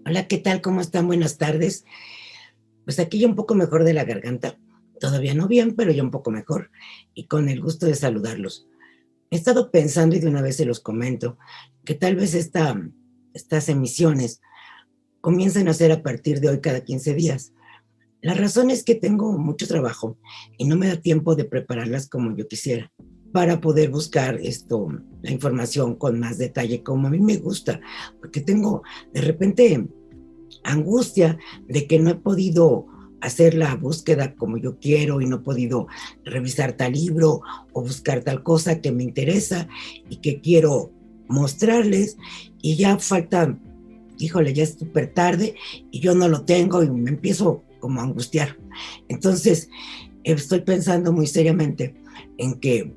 Hola, ¿qué tal? ¿Cómo están? Buenas tardes. Pues aquí ya un poco mejor de la garganta. Todavía no bien, pero ya un poco mejor. Y con el gusto de saludarlos. He estado pensando y de una vez se los comento que tal vez estas emisiones comiencen a ser a partir de hoy cada 15 días. La razón es que tengo mucho trabajo y no me da tiempo de prepararlas como yo quisiera para poder buscar la información con más detalle como a mí me gusta, porque tengo de repente angustia de que no he podido hacer la búsqueda como yo quiero y no he podido revisar tal libro o buscar tal cosa que me interesa y que quiero mostrarles y ya falta, híjole, ya es súper tarde y yo no lo tengo y me empiezo como a angustiar. Entonces, estoy pensando muy seriamente en que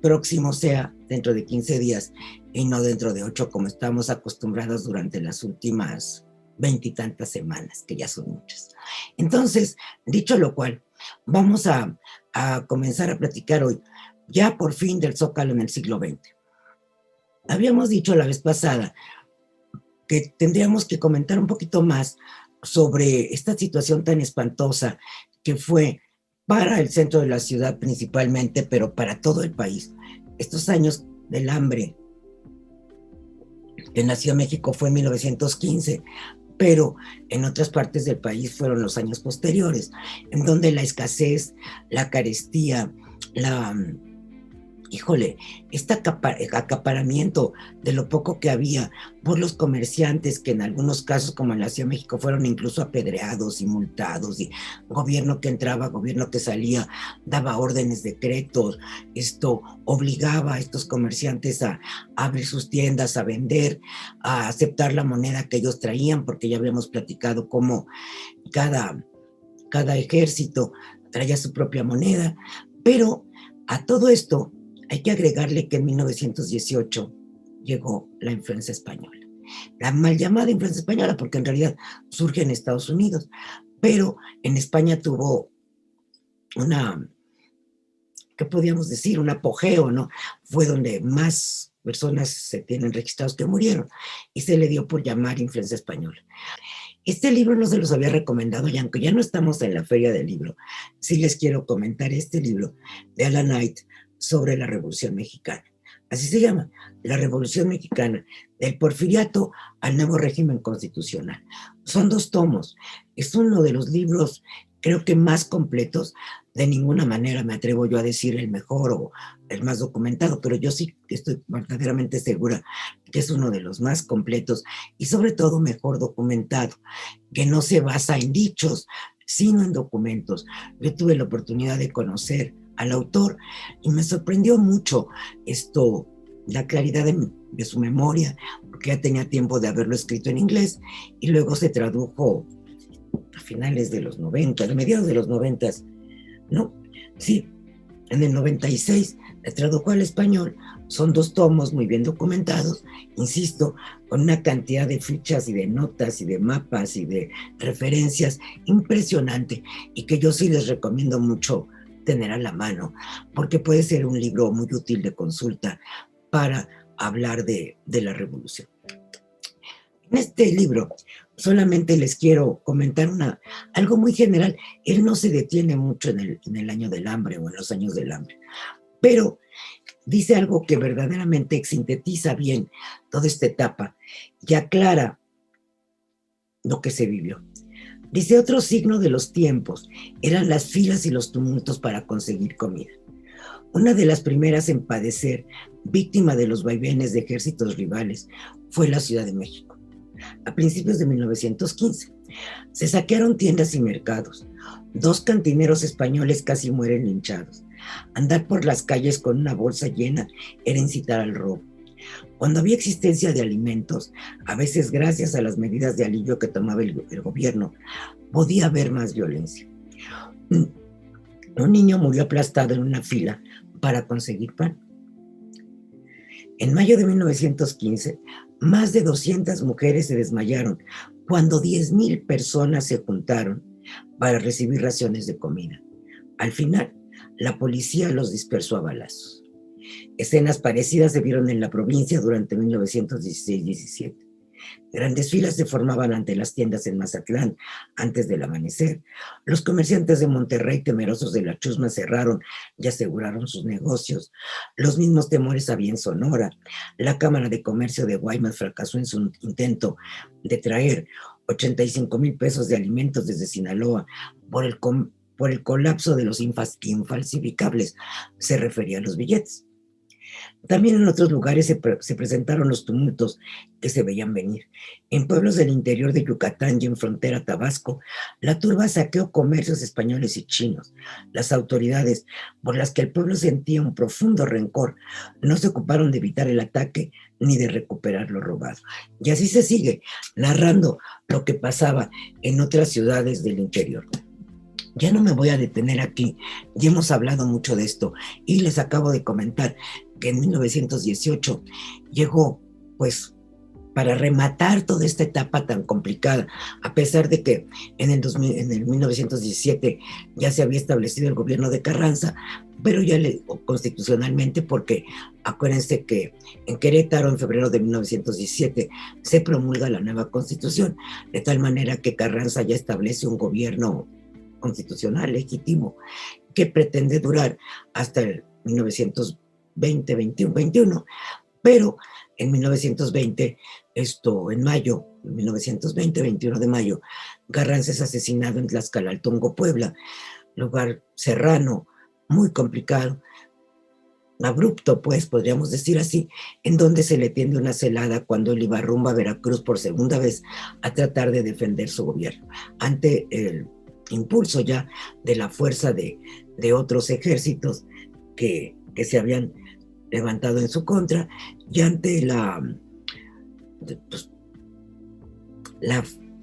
próximo sea dentro de 15 días y no dentro de 8 como estamos acostumbrados durante las últimas veintitantas semanas, que ya son muchas. Entonces, dicho lo cual, vamos a comenzar a platicar hoy, ya por fin del Zócalo en el siglo XX. Habíamos dicho la vez pasada que tendríamos que comentar un poquito más sobre esta situación tan espantosa que fue para el centro de la ciudad principalmente, pero para todo el país. Estos años del hambre que nació México fue en 1915, pero en otras partes del país fueron los años posteriores, en donde la escasez, la carestía, la, híjole, este acaparamiento de lo poco que había por los comerciantes, que en algunos casos, como en la Ciudad de México, fueron incluso apedreados y multados, y gobierno que entraba, gobierno que salía, daba órdenes, decretos, esto obligaba a estos comerciantes a abrir sus tiendas, a vender, a aceptar la moneda que ellos traían, porque ya habíamos platicado cómo cada, cada ejército traía su propia moneda, pero a todo esto hay que agregarle que en 1918 llegó la influenza española. La mal llamada influenza española, porque en realidad surge en Estados Unidos, pero en España tuvo una, ¿qué podríamos decir? Un apogeo, ¿no? Fue donde más personas se tienen registrados que murieron y se le dio por llamar influenza española. Este libro no se los había recomendado y aunque ya no estamos en la feria del libro, sí les quiero comentar este libro de Alan Knight sobre la Revolución Mexicana. Así se llama, La Revolución Mexicana, del porfiriato al nuevo régimen constitucional. Son 2 tomos. Es uno de los libros, creo que más completos. De ninguna manera me atrevo yo a decir el mejor o el más documentado, pero yo sí estoy verdaderamente segura que es uno de los más completos y sobre todo mejor documentado, que no se basa en dichos, sino en documentos. Yo tuve la oportunidad de conocer al autor y me sorprendió mucho la claridad de su memoria, porque ya tenía tiempo de haberlo escrito en inglés y luego se tradujo a finales de los 90, a mediados de los 90, ¿no? Sí, en el 96 se tradujo al español. Son 2 tomos muy bien documentados, insisto, con una cantidad de fichas y de notas y de mapas y de referencias impresionante y que yo sí les recomiendo mucho tener a la mano, porque puede ser un libro muy útil de consulta para hablar de la revolución. En este libro solamente les quiero comentar algo muy general. Él no se detiene mucho en el año del hambre o en los años del hambre, pero dice algo que verdaderamente sintetiza bien toda esta etapa y aclara lo que se vivió. Dice, otro signo de los tiempos eran las filas y los tumultos para conseguir comida. Una de las primeras en padecer, víctima de los vaivenes de ejércitos rivales, fue la Ciudad de México. A principios de 1915, se saquearon tiendas y mercados. 2 cantineros españoles casi mueren linchados. Andar por las calles con una bolsa llena era incitar al robo. Cuando había existencia de alimentos, a veces gracias a las medidas de alivio que tomaba el gobierno, podía haber más violencia. Un niño murió aplastado en una fila para conseguir pan. En mayo de 1915, más de 200 mujeres se desmayaron cuando 10,000 personas se juntaron para recibir raciones de comida. Al final, la policía los dispersó a balazos. Escenas parecidas se vieron en la provincia durante 1916-17. Grandes filas se formaban ante las tiendas en Mazatlán antes del amanecer. Los comerciantes de Monterrey, temerosos de la chusma, cerraron y aseguraron sus negocios. Los mismos temores había en Sonora. La Cámara de Comercio de Guaymas fracasó en su intento de traer 85,000 pesos de alimentos desde Sinaloa por el colapso de los infalsificables. Se refería a los billetes. También en otros lugares se presentaron los tumultos que se veían venir. En pueblos del interior de Yucatán y en frontera Tabasco, la turba saqueó comercios españoles y chinos. Las autoridades, por las que el pueblo sentía un profundo rencor, no se ocuparon de evitar el ataque ni de recuperar lo robado. Y así se sigue narrando lo que pasaba en otras ciudades del interior. Ya no me voy a detener aquí, ya hemos hablado mucho de esto y les acabo de comentar que en 1918 llegó, pues, para rematar toda esta etapa tan complicada, a pesar de que en el 1917 ya se había establecido el gobierno de Carranza, pero ya constitucionalmente, porque acuérdense que en Querétaro, en febrero de 1917, se promulga la nueva constitución, de tal manera que Carranza ya establece un gobierno constitucional legítimo que pretende durar hasta el 1920-21, pero en 1920, en mayo, 1920, 21 de mayo, Carranza es asesinado en Tlaxcalaltongo, Puebla, lugar serrano, muy complicado, abrupto, pues, podríamos decir así, en donde se le tiende una celada cuando él iba rumbo a Veracruz por segunda vez a tratar de defender su gobierno ante el impulso ya de la fuerza de otros ejércitos que se habían levantado en su contra y ante la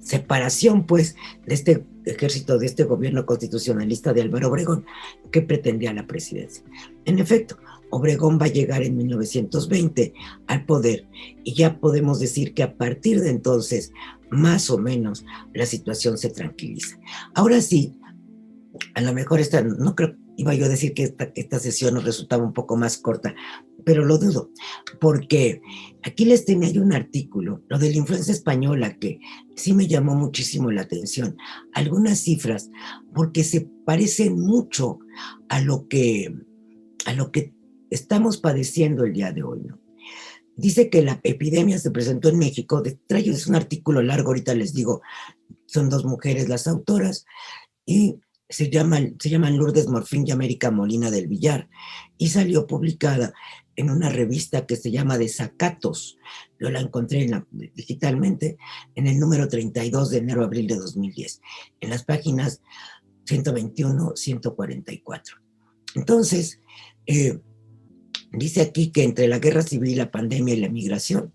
separación, pues, de este ejército, de este gobierno constitucionalista de Álvaro Obregón, que pretendía la presidencia. En efecto, Obregón va a llegar en 1920 al poder y ya podemos decir que a partir de entonces, más o menos, la situación se tranquiliza. Ahora sí, a lo mejor no creo, iba yo a decir que esta sesión nos resultaba un poco más corta, pero lo dudo, porque aquí les tenía yo un artículo, lo de la influencia española, que sí me llamó muchísimo la atención. Algunas cifras, porque se parecen mucho a lo que estamos padeciendo el día de hoy, ¿no? Dice que la epidemia se presentó en México, es un artículo largo, ahorita les digo, son dos mujeres las autoras, y se llaman Lourdes Morfín y América Molina del Villar, y salió publicada en una revista que se llama Desacatos. Yo la encontré digitalmente en el número 32 de enero-abril de 2010, en las páginas 121, 144. Entonces, dice aquí que entre la guerra civil, la pandemia y la migración,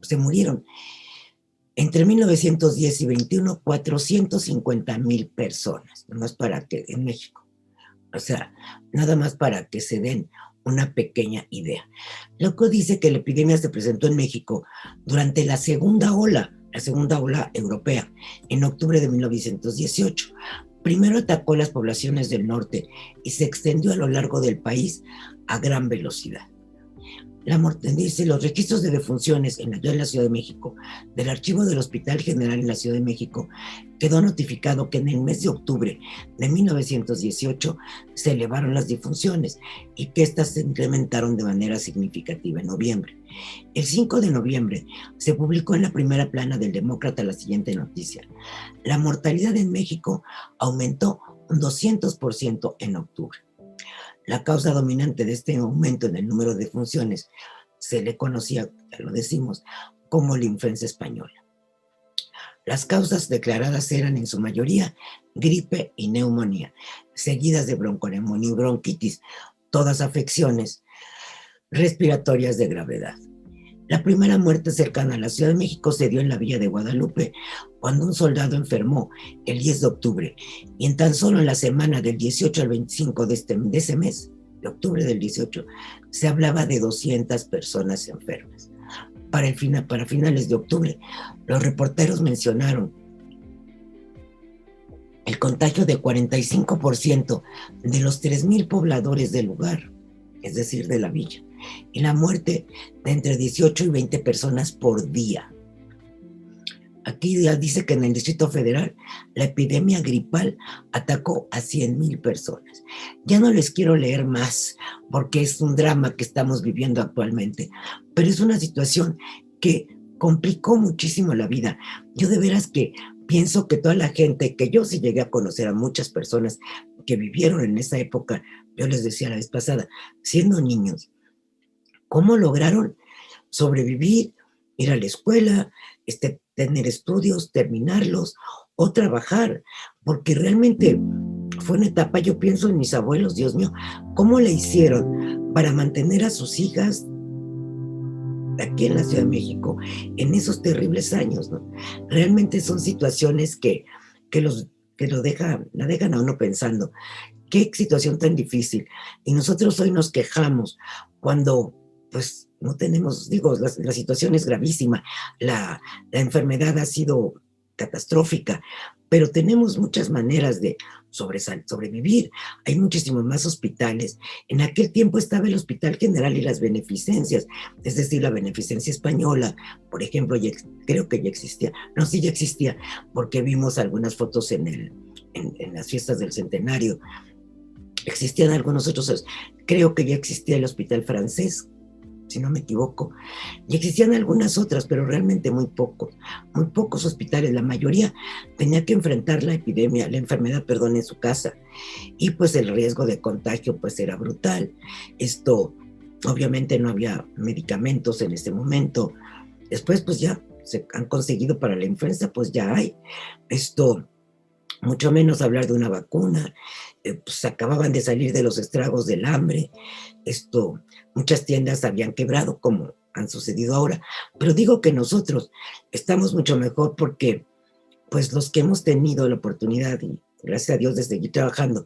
se murieron entre 1910 y 21, 450,000 personas, en México. O sea, nada más para que se den una pequeña idea. Loco dice que la epidemia se presentó en México durante la segunda ola europea, en octubre de 1918. Primero atacó las poblaciones del norte y se extendió a lo largo del país a gran velocidad. Dice, los registros de defunciones en la Ciudad de México, del archivo del Hospital General en la Ciudad de México, quedó notificado que en el mes de octubre de 1918 se elevaron las defunciones y que éstas se incrementaron de manera significativa en noviembre. El 5 de noviembre se publicó en la primera plana del Demócrata la siguiente noticia: la mortalidad en México aumentó un 200% en octubre. La causa dominante de este aumento en el número de defunciones se le conocía, ya lo decimos, como la influenza española. Las causas declaradas eran en su mayoría gripe y neumonía, seguidas de bronconeumonía y bronquitis, todas afecciones respiratorias de gravedad. La primera muerte cercana a la Ciudad de México se dio en la Villa de Guadalupe, cuando un soldado enfermó el 10 de octubre, y en tan solo en la semana del 18 al 25 de ese mes, de octubre del 18, se hablaba de 200 personas enfermas. Para finales de octubre, los reporteros mencionaron el contagio de 45% de los 3,000 pobladores del lugar, es decir, de la villa, y la muerte de entre 18 y 20 personas por día. Aquí ya dice que en el Distrito Federal la epidemia gripal atacó a 100,000 personas. Ya no les quiero leer más porque es un drama que estamos viviendo actualmente, pero es una situación que complicó muchísimo la vida. Yo de veras que pienso que toda la gente, que yo sí llegué a conocer a muchas personas que vivieron en esa época, yo les decía la vez pasada, siendo niños, cómo lograron sobrevivir, ir a la escuela, tener estudios, terminarlos o trabajar, porque realmente fue una etapa, yo pienso en mis abuelos, Dios mío, cómo le hicieron para mantener a sus hijas aquí en la Ciudad de México en esos terribles años, ¿no? Realmente son situaciones que los que la dejan a uno pensando, qué situación tan difícil. Y nosotros hoy nos quejamos cuando, pues, no tenemos, digo, la situación es gravísima, la enfermedad ha sido catastrófica, pero tenemos muchas maneras de sobrevivir. Hay muchísimos más hospitales. En aquel tiempo estaba el Hospital General y las beneficencias, es decir, la beneficencia española, por ejemplo, creo que ya existía. No, sí, ya existía, porque vimos algunas fotos en las fiestas del centenario. Existían algunos otros, creo que ya existía el Hospital Francés, si no me equivoco, y existían algunas otras, pero realmente muy pocos hospitales. La mayoría tenía que enfrentar la epidemia, la enfermedad, perdón, en su casa, y pues el riesgo de contagio pues era brutal. Esto, obviamente no había medicamentos en ese momento. Después pues ya se han conseguido para la influenza, pues ya hay. Esto, mucho menos hablar de una vacuna. Pues acababan de salir de los estragos del hambre. Muchas tiendas habían quebrado, como han sucedido ahora, pero digo que nosotros estamos mucho mejor porque, pues, los que hemos tenido la oportunidad, y gracias a Dios, de seguir trabajando,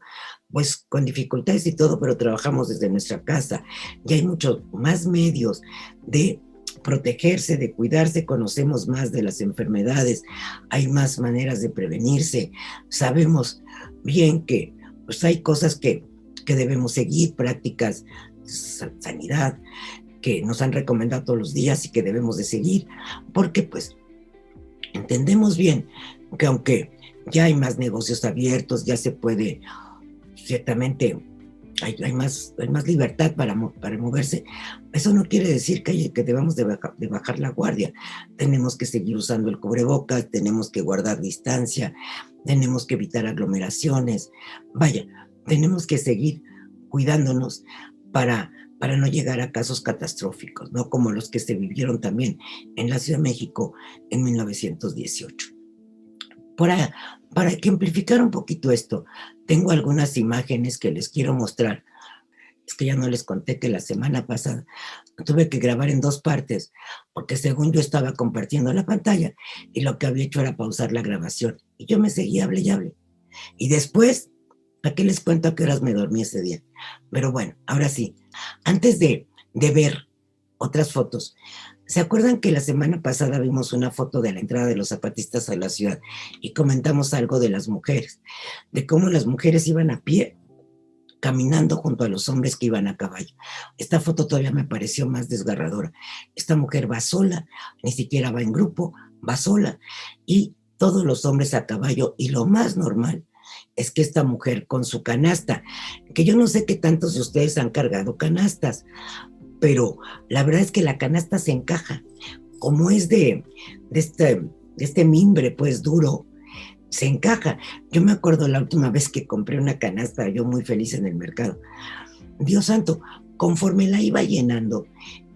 pues, con dificultades y todo, pero trabajamos desde nuestra casa, y hay muchos más medios de protegerse, de cuidarse, conocemos más de las enfermedades, hay más maneras de prevenirse, sabemos bien que, pues, hay cosas que debemos seguir, prácticas, sanidad, que nos han recomendado todos los días y que debemos de seguir, porque pues entendemos bien que aunque ya hay más negocios abiertos, ya se puede, ciertamente hay más libertad para moverse, eso no quiere decir que debamos de bajar la guardia. Tenemos que seguir usando el cubrebocas, tenemos que guardar distancia, tenemos que evitar aglomeraciones, vaya, tenemos que seguir cuidándonos para no llegar a casos catastróficos, ¿no? Como los que se vivieron también en la Ciudad de México en 1918. Para, para ejemplificar un poquito esto, tengo algunas imágenes que les quiero mostrar. Es que ya no les conté que la semana pasada tuve que grabar en 2 partes, porque según yo estaba compartiendo la pantalla y lo que había hecho era pausar la grabación. Y yo me seguía, hable y hable. Y después, ¿a qué les cuento a qué horas me dormí ese día? Pero bueno, ahora sí, antes de ver otras fotos, ¿se acuerdan que la semana pasada vimos una foto de la entrada de los zapatistas a la ciudad y comentamos algo de las mujeres, de cómo las mujeres iban a pie, caminando junto a los hombres que iban a caballo? Esta foto todavía me pareció más desgarradora. Esta mujer va sola, ni siquiera va en grupo, va sola, y todos los hombres a caballo, y lo más normal es que esta mujer con su canasta, que yo no sé qué tantos de ustedes han cargado canastas, pero la verdad es que la canasta se encaja, como es de este mimbre pues duro, se encaja. Yo me acuerdo la última vez que compré una canasta, yo muy feliz en el mercado. Dios santo, conforme la iba llenando,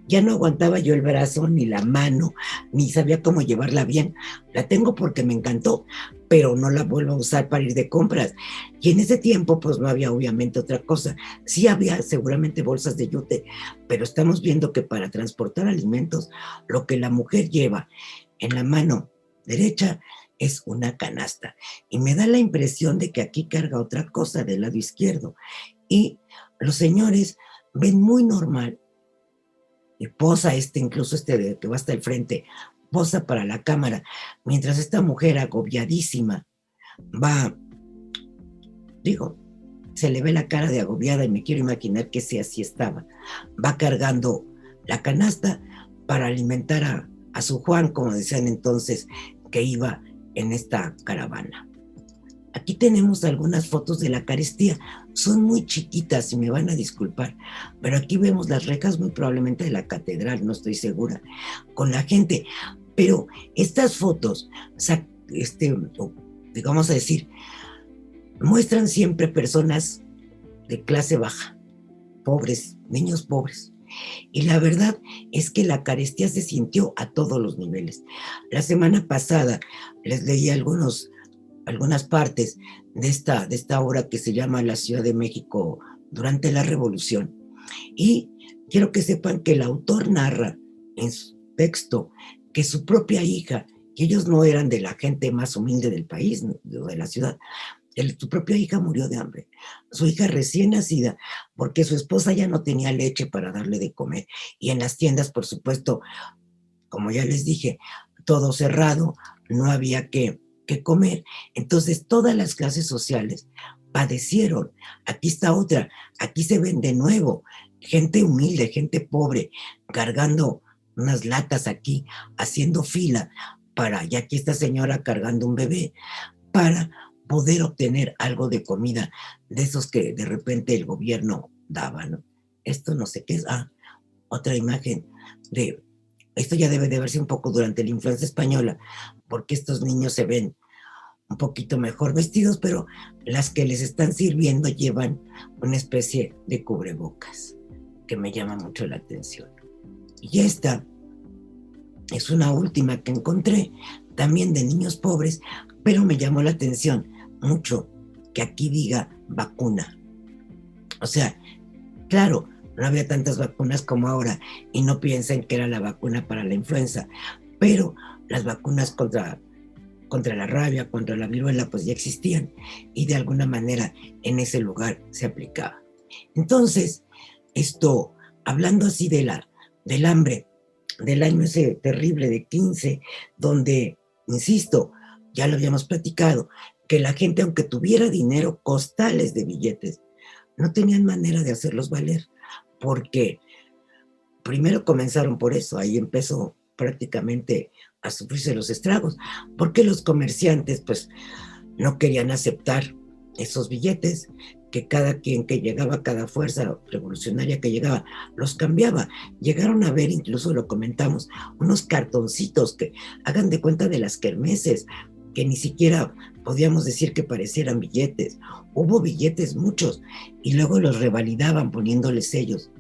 ya no aguantaba yo el brazo, ni la mano, ni sabía cómo llevarla bien. La tengo porque me encantó, pero no la vuelvo a usar para ir de compras. Y en ese tiempo, pues no había obviamente otra cosa. Sí había seguramente bolsas de yute, pero estamos viendo que para transportar alimentos, lo que la mujer lleva en la mano derecha es una canasta. Y me da la impresión de que aquí carga otra cosa del lado izquierdo. Y los señores ven muy normal, y posa incluso de que va hasta el frente, posa para la cámara, mientras esta mujer agobiadísima va, digo, se le ve la cara de agobiada y me quiero imaginar que sí, así estaba. Va cargando la canasta para alimentar a su Juan, como decían entonces, que iba en esta caravana. Aquí tenemos algunas fotos de la carestía. Son muy chiquitas y me van a disculpar, pero aquí vemos las rejas muy probablemente de la catedral, no estoy segura, con la gente. Pero estas fotos, vamos a decir, muestran siempre personas de clase baja, pobres, niños pobres. Y la verdad es que la carestía se sintió a todos los niveles. La semana pasada les leí algunas partes de esta obra que se llama La Ciudad de México durante la Revolución. Y quiero que sepan que el autor narra en su texto que su propia hija, que ellos no eran de la gente más humilde del país, de la ciudad, su propia hija murió de hambre, su hija recién nacida, porque su esposa ya no tenía leche para darle de comer. Y en las tiendas, por supuesto, como ya les dije, todo cerrado, no había que comer. Entonces todas las clases sociales padecieron. Aquí está otra, aquí se ven de nuevo gente humilde, gente pobre, cargando unas latas aquí, haciendo fila para, y aquí esta señora cargando un bebé, para poder obtener algo de comida, de esos que de repente el gobierno daba, ¿no? Esto no sé qué es. Otra imagen de, esto ya debe de verse un poco durante la influencia española, porque estos niños se ven un poquito mejor vestidos, pero las que les están sirviendo llevan una especie de cubrebocas, que me llama mucho la atención. Y esta es una última que encontré, también de niños pobres, pero me llamó la atención mucho que aquí diga vacuna. O sea, claro, no había tantas vacunas como ahora, y no piensen que era la vacuna para la influenza, pero las vacunas contra la rabia, contra la viruela, pues ya existían, y de alguna manera en ese lugar se aplicaba. Entonces, hablando así del hambre, del año ese terrible de 15, donde, insisto, ya lo habíamos platicado, que la gente, aunque tuviera dinero, costales de billetes, no tenían manera de hacerlos valer, porque primero comenzaron por eso, ahí empezó prácticamente a sufrirse los estragos, porque los comerciantes pues no querían aceptar esos billetes, que cada quien que llegaba, cada fuerza revolucionaria que llegaba, los cambiaba. Llegaron a ver, incluso lo comentamos, unos cartoncitos que hagan de cuenta de las kermeses, que ni siquiera podíamos decir que parecieran billetes. Hubo billetes muchos, y luego los revalidaban poniéndoles sellos.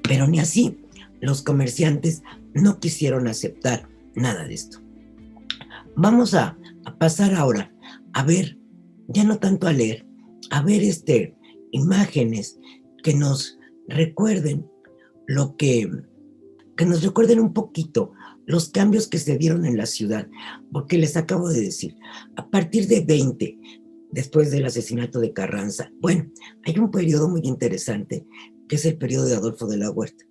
Pero ni así, los comerciantes no quisieron aceptar nada de esto. Vamos a pasar ahora a ver, ya no tanto a leer, a ver imágenes que nos recuerden que nos recuerden un poquito los cambios que se dieron en la ciudad, porque les acabo de decir, a partir de 20, después del asesinato de Carranza, bueno, hay un periodo muy interesante, que es el periodo de Adolfo de la Huerta.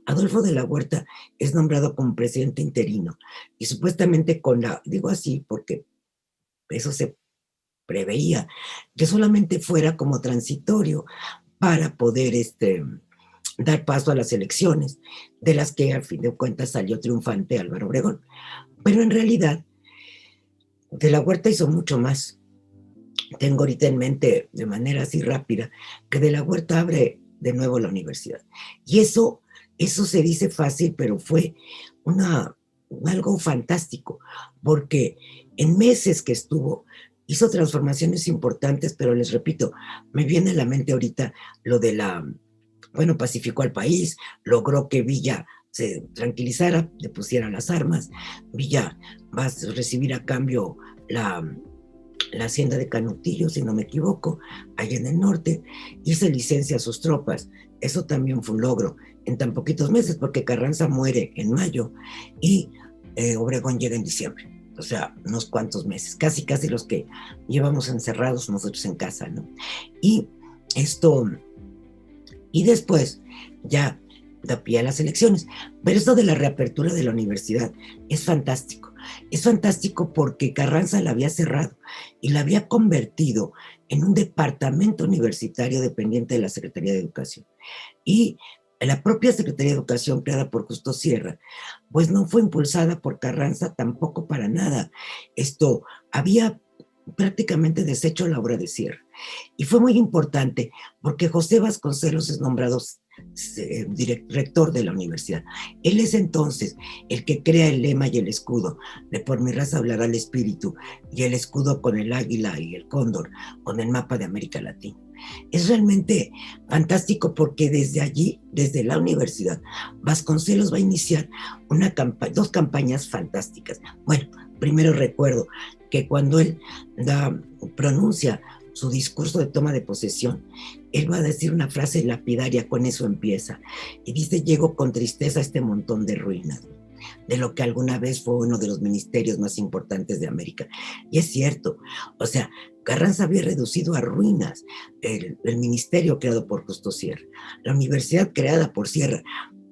Adolfo de la Huerta es nombrado como presidente interino, y supuestamente digo así porque eso se preveía, que solamente fuera como transitorio para poder dar paso a las elecciones, de las que al fin de cuentas salió triunfante Álvaro Obregón. Pero en realidad, de la Huerta hizo mucho más. Tengo ahorita en mente, de manera así rápida, que de la Huerta abre de nuevo la universidad. Y eso se dice fácil, pero fue algo fantástico, porque en meses que estuvo, hizo transformaciones importantes, pero les repito, me viene a la mente ahorita lo de pacificó al país, logró que Villa se tranquilizara, le pusiera las armas. Villa va a recibir a cambio la hacienda de Canutillo, si no me equivoco, allá en el norte, y se licencia a sus tropas. Eso también fue un logro en tan poquitos meses, porque Carranza muere en mayo y Obregón llega en diciembre. O sea, unos cuantos meses, casi los que llevamos encerrados nosotros en casa, ¿no? Y después ya da pie a las elecciones. Pero esto de la reapertura de la universidad es fantástico. Es fantástico porque Carranza la había cerrado y la había convertido en un departamento universitario dependiente de la Secretaría de Educación. Y La propia Secretaría de Educación, creada por Justo Sierra, pues no fue impulsada por Carranza tampoco para nada. Había prácticamente deshecho la obra de Sierra. Y fue muy importante porque José Vasconcelos es nombrado rector de la universidad. Él es entonces el que crea el lema y el escudo de Por mi raza hablará el espíritu, y el escudo con el águila y el cóndor, con el mapa de América Latina. Es realmente fantástico porque desde allí, desde la universidad, Vasconcelos va a iniciar dos campañas fantásticas. Bueno, primero recuerdo que cuando él pronuncia su discurso de toma de posesión, él va a decir una frase lapidaria, con eso empieza, y dice: llego con tristeza a este montón de ruinas, de lo que alguna vez fue uno de los ministerios más importantes de América. Y es cierto, o sea, Carranza había reducido a ruinas el ministerio creado por Justo Sierra, la universidad creada por Sierra,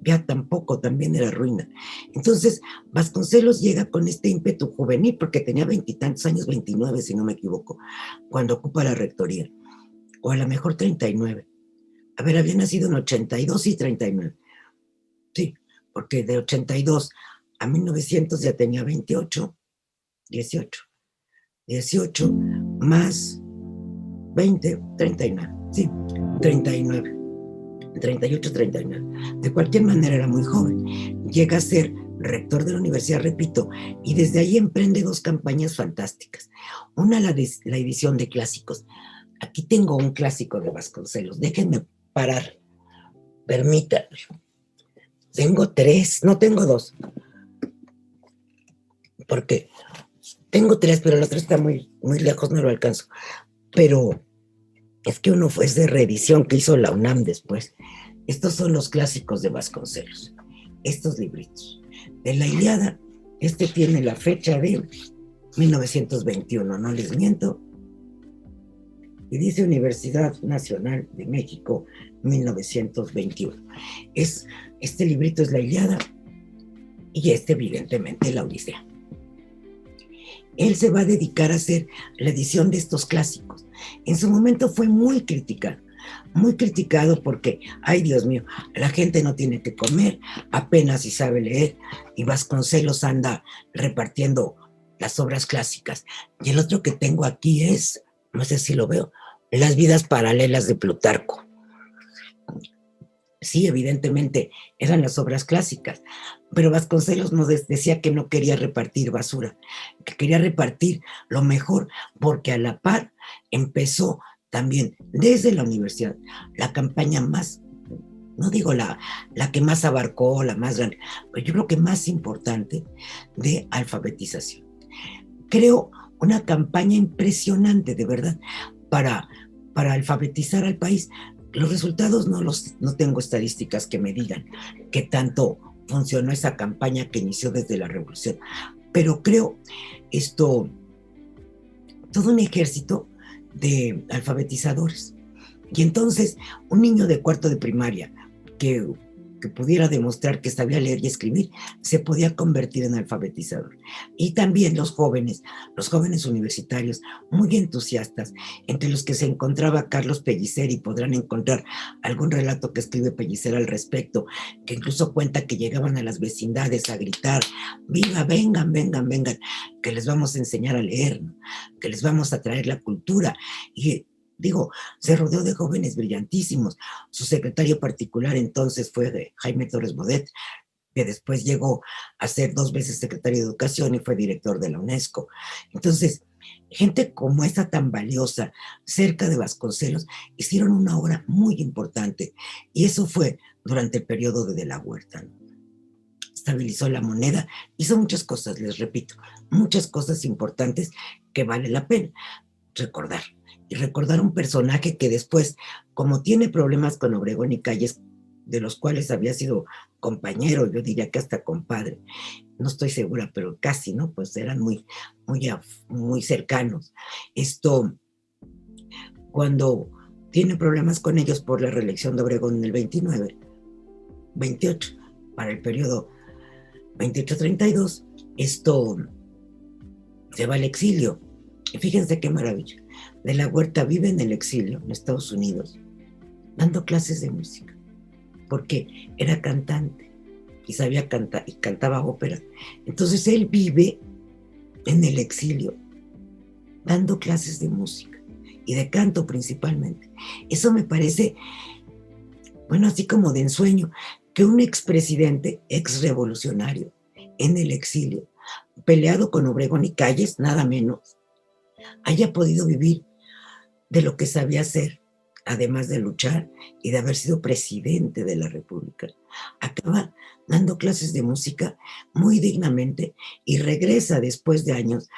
ya tampoco, también era ruina. Entonces, Vasconcelos llega con este ímpetu juvenil, porque tenía 20 y tantos años, 29, si no me equivoco, cuando ocupa la rectoría, o a lo mejor 39. A ver, había nacido en 82 y 39. Sí, porque de 82 a 1900 ya tenía 28, 18 más 20, 39, sí, 39, 38, 39. De cualquier manera era muy joven. Llega a ser rector de la universidad, repito, y desde ahí emprende dos campañas fantásticas. Una, la edición de clásicos. Aquí tengo un clásico de Vasconcelos, déjenme parar, permítanme. Tengo tres, no tengo dos, porque tengo tres, pero el otro está muy, muy lejos, no lo alcanzo. Pero es que uno fue de reedición que hizo la UNAM después. Estos son los clásicos de Vasconcelos, estos libritos. De la Ilíada, este tiene la fecha de 1921, no les miento, y dice Universidad Nacional de México, 1921. Este librito es la Ilíada, y evidentemente la Odisea. Él se va a dedicar a hacer la edición de estos clásicos. En su momento fue muy criticado porque, ay Dios mío, la gente no tiene que comer, apenas si sabe leer, y Vasconcelos anda repartiendo las obras clásicas. Y el otro que tengo aquí es, no sé si lo veo, Las vidas paralelas de Plutarco. Sí, evidentemente eran las obras clásicas, pero Vasconcelos nos decía que no quería repartir basura, que quería repartir lo mejor, porque a la par empezó también desde la universidad la campaña más, no digo la que más abarcó, la más grande, pero yo creo que más importante, de alfabetización. Creo una campaña impresionante, de verdad, para alfabetizar al país. Los resultados no tengo estadísticas que me digan qué tanto funcionó esa campaña que inició desde la Revolución, pero creo todo un ejército de alfabetizadores. Y entonces, un niño de cuarto de primaria que pudiera demostrar que sabía leer y escribir, se podía convertir en alfabetizador. Y también los jóvenes universitarios, muy entusiastas, entre los que se encontraba Carlos Pellicer, y podrán encontrar algún relato que escribe Pellicer al respecto, que incluso cuenta que llegaban a las vecindades a gritar: viva, vengan, vengan, vengan, que les vamos a enseñar a leer, ¿no? Que les vamos a traer la cultura. Y digo, se rodeó de jóvenes brillantísimos. Su secretario particular entonces fue Jaime Torres Bodet, que después llegó a ser 2 veces secretario de Educación y fue director de la UNESCO. Entonces, gente como esta tan valiosa, cerca de Vasconcelos, hicieron una obra muy importante, y eso fue durante el periodo de la Huerta. Estabilizó la moneda, hizo muchas cosas, les repito, muchas cosas importantes que vale la pena recordar. Y recordar un personaje que después, como tiene problemas con Obregón y Calles, de los cuales había sido compañero, yo diría que hasta compadre, no estoy segura, pero casi, ¿no? Pues eran muy, muy, muy cercanos. Cuando tiene problemas con ellos por la reelección de Obregón en el 28, para el periodo 28-32, se va al exilio. Y fíjense qué maravilla. De la Huerta vive en el exilio, en Estados Unidos, dando clases de música, porque era cantante y sabía cantar y cantaba ópera. Entonces él vive en el exilio dando clases de música y de canto principalmente. Eso me parece, bueno, así como de ensueño, que un expresidente, exrevolucionario, en el exilio, peleado con Obregón y Calles, nada menos, haya podido vivir de lo que sabía hacer, además de luchar y de haber sido presidente de la República. Acaba dando clases de música muy dignamente y regresa después de años,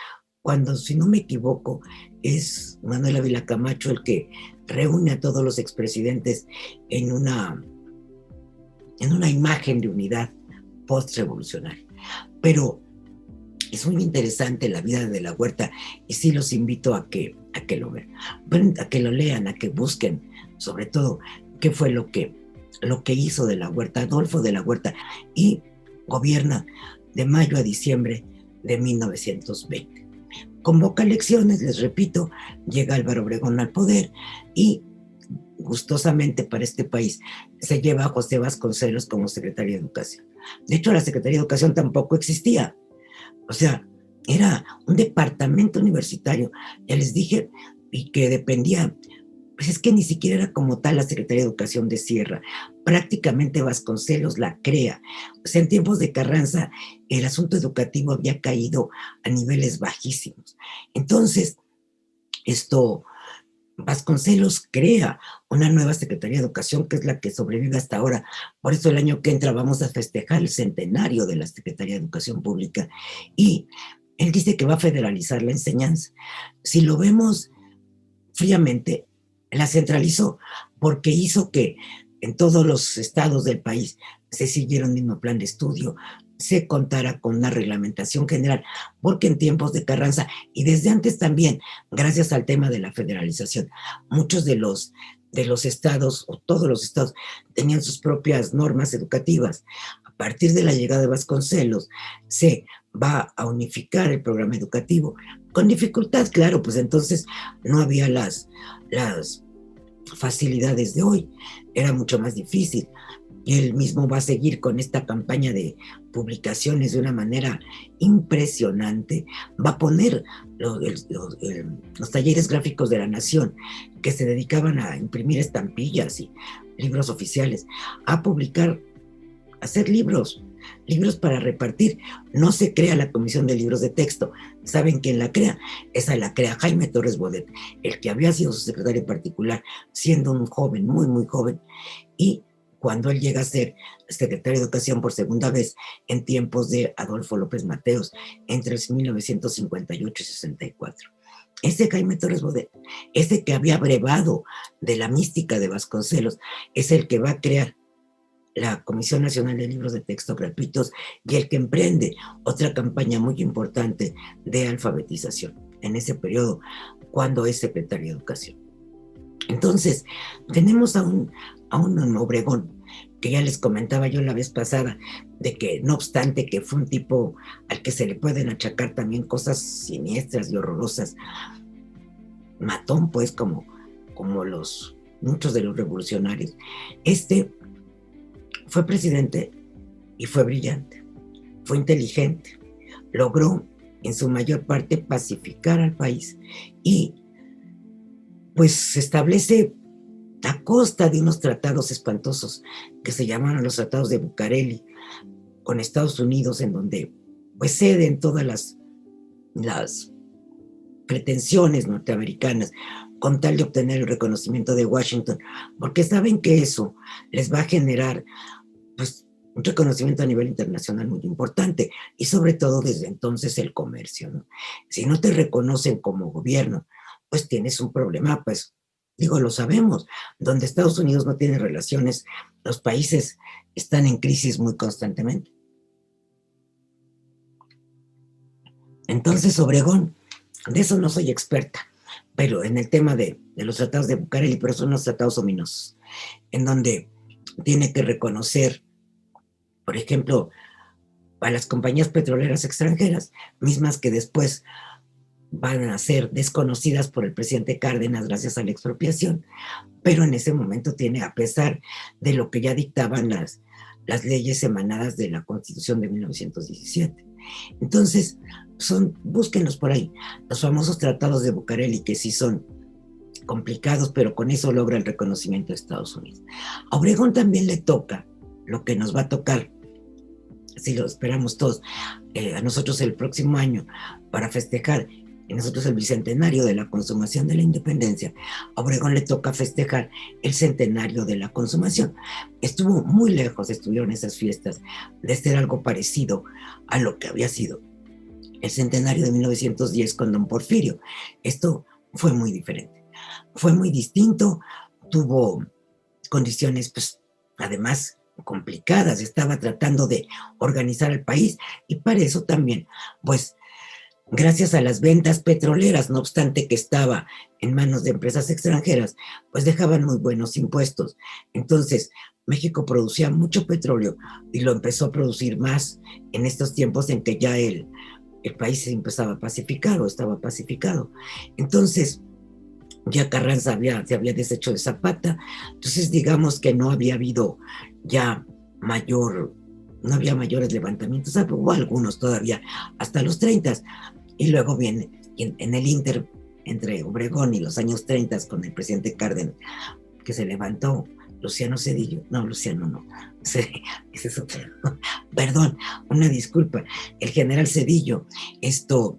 cuando, si no me equivoco, es Manuel Ávila Camacho el que reúne a todos los expresidentes en una imagen de unidad post-revolucionaria. Pero es muy interesante la vida de la Huerta y sí los invito a que lo vean, a que lo lean, a que busquen, sobre todo, qué fue lo que hizo de la Huerta, Adolfo de la Huerta, y gobierna de mayo a diciembre de 1920. Convoca elecciones, les repito, llega Álvaro Obregón al poder y gustosamente para este país se lleva a José Vasconcelos como secretario de Educación. De hecho, la Secretaría de Educación tampoco existía. O sea, era un departamento universitario, ya les dije, y que dependía, pues es que ni siquiera era como tal la Secretaría de Educación de Sierra. Prácticamente Vasconcelos la crea. O sea, en tiempos de Carranza, el asunto educativo había caído a niveles bajísimos. Entonces, Vasconcelos crea una nueva Secretaría de Educación, que es la que sobrevive hasta ahora. Por eso el año que entra vamos a festejar el centenario de la Secretaría de Educación Pública. Y él dice que va a federalizar la enseñanza. Si lo vemos fríamente, la centralizó porque hizo que en todos los estados del país se siguiera el mismo plan de estudio, se contara con una reglamentación general, porque en tiempos de Carranza y desde antes también, gracias al tema de la federalización, muchos de los estados o todos los estados tenían sus propias normas educativas. A partir de la llegada de Vasconcelos se va a unificar el programa educativo con dificultad, claro, pues entonces no había las facilidades de hoy, era mucho más difícil. Y él mismo va a seguir con esta campaña de publicaciones de una manera impresionante. Va a poner los talleres gráficos de la Nación, que se dedicaban a imprimir estampillas y libros oficiales, a publicar, a hacer libros para repartir. No se crea la Comisión de Libros de Texto. ¿Saben quién la crea? Esa la crea Jaime Torres Bodet, el que había sido su secretario particular, siendo un joven, muy, muy joven, y cuando él llega a ser secretario de Educación por segunda vez en tiempos de Adolfo López Mateos, entre 1958 y 64. Ese Jaime Torres Bodet, ese que había brevado de la mística de Vasconcelos, es el que va a crear la Comisión Nacional de Libros de Texto Gratuitos y el que emprende otra campaña muy importante de alfabetización en ese periodo, cuando es secretario de Educación. Entonces, tenemos a un Obregón, que ya les comentaba yo la vez pasada, de que no obstante que fue un tipo al que se le pueden achacar también cosas siniestras y horrorosas, matón pues como muchos de los revolucionarios, fue presidente y fue brillante, fue inteligente, logró en su mayor parte pacificar al país y pues se establece a costa de unos tratados espantosos que se llamaron los tratados de Bucareli con Estados Unidos, en donde pues ceden todas las pretensiones norteamericanas con tal de obtener el reconocimiento de Washington, porque saben que eso les va a generar pues un reconocimiento a nivel internacional muy importante y sobre todo desde entonces el comercio, ¿no? Si no te reconocen como gobierno, pues tienes un problema, pues digo, lo sabemos, donde Estados Unidos no tiene relaciones, los países están en crisis muy constantemente. Entonces, Obregón, de eso no soy experta, pero en el tema de los tratados de Bucareli, pero son unos tratados ominosos, en donde tiene que reconocer, por ejemplo, a las compañías petroleras extranjeras, mismas que después van a ser desconocidas por el presidente Cárdenas gracias a la expropiación, pero en ese momento tiene, a pesar de lo que ya dictaban las leyes emanadas de la Constitución de 1917. Entonces, búsquenlos por ahí, los famosos tratados de Bucareli, que sí son complicados, pero con eso logra el reconocimiento de Estados Unidos. A Obregón también le toca lo que nos va a tocar, si lo esperamos todos, a nosotros el próximo año, para festejar nosotros el bicentenario de la consumación de la independencia. A Obregón le toca festejar el centenario de la consumación. Estuvo muy lejos, estuvieron esas fiestas, de ser algo parecido a lo que había sido el centenario de 1910 con don Porfirio. Esto fue muy diferente, fue muy distinto, tuvo condiciones, pues, además complicadas, estaba tratando de organizar el país y para eso también, pues, gracias a las ventas petroleras, no obstante que estaba en manos de empresas extranjeras, pues dejaban muy buenos impuestos. Entonces, México producía mucho petróleo y lo empezó a producir más en estos tiempos en que ya el país se empezaba a pacificar o estaba pacificado. Entonces, ya Carranza se había deshecho de Zapata, entonces digamos que no había habido ya no había mayores levantamientos, hubo algunos todavía hasta los 30, y luego viene en el inter entre Obregón y los años 30 con el presidente Cárdenas, que se levantó Luciano Cedillo, no, Luciano no, ese es otro, perdón, una disculpa, el general Cedillo, esto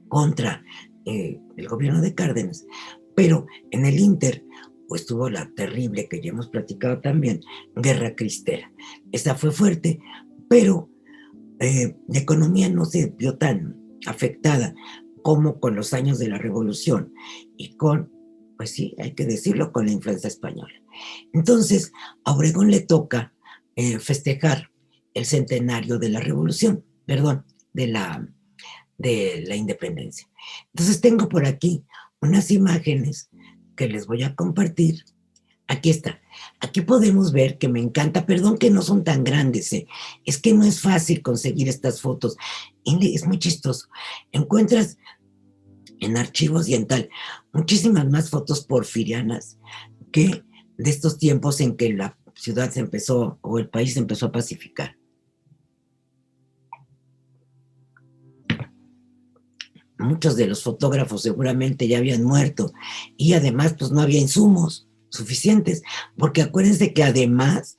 contra el gobierno de Cárdenas, pero en el Inter pues tuvo la terrible, que ya hemos platicado también, guerra cristera. Esa fue fuerte, pero la economía no se vio tan afectada como con los años de la revolución y con, pues sí, hay que decirlo, con la influencia española. Entonces, a Obregón le toca festejar el centenario de la revolución, perdón, de la independencia. Entonces tengo por aquí unas imágenes que les voy a compartir. Aquí está. Aquí podemos ver que me encanta, perdón que no son tan grandes, es que no es fácil conseguir estas fotos. Y es muy chistoso. Encuentras en archivos y en tal muchísimas más fotos porfirianas que de estos tiempos en que la ciudad se empezó o el país se empezó a pacificar. Muchos de los fotógrafos seguramente ya habían muerto y además pues no había insumos suficientes, porque acuérdense que además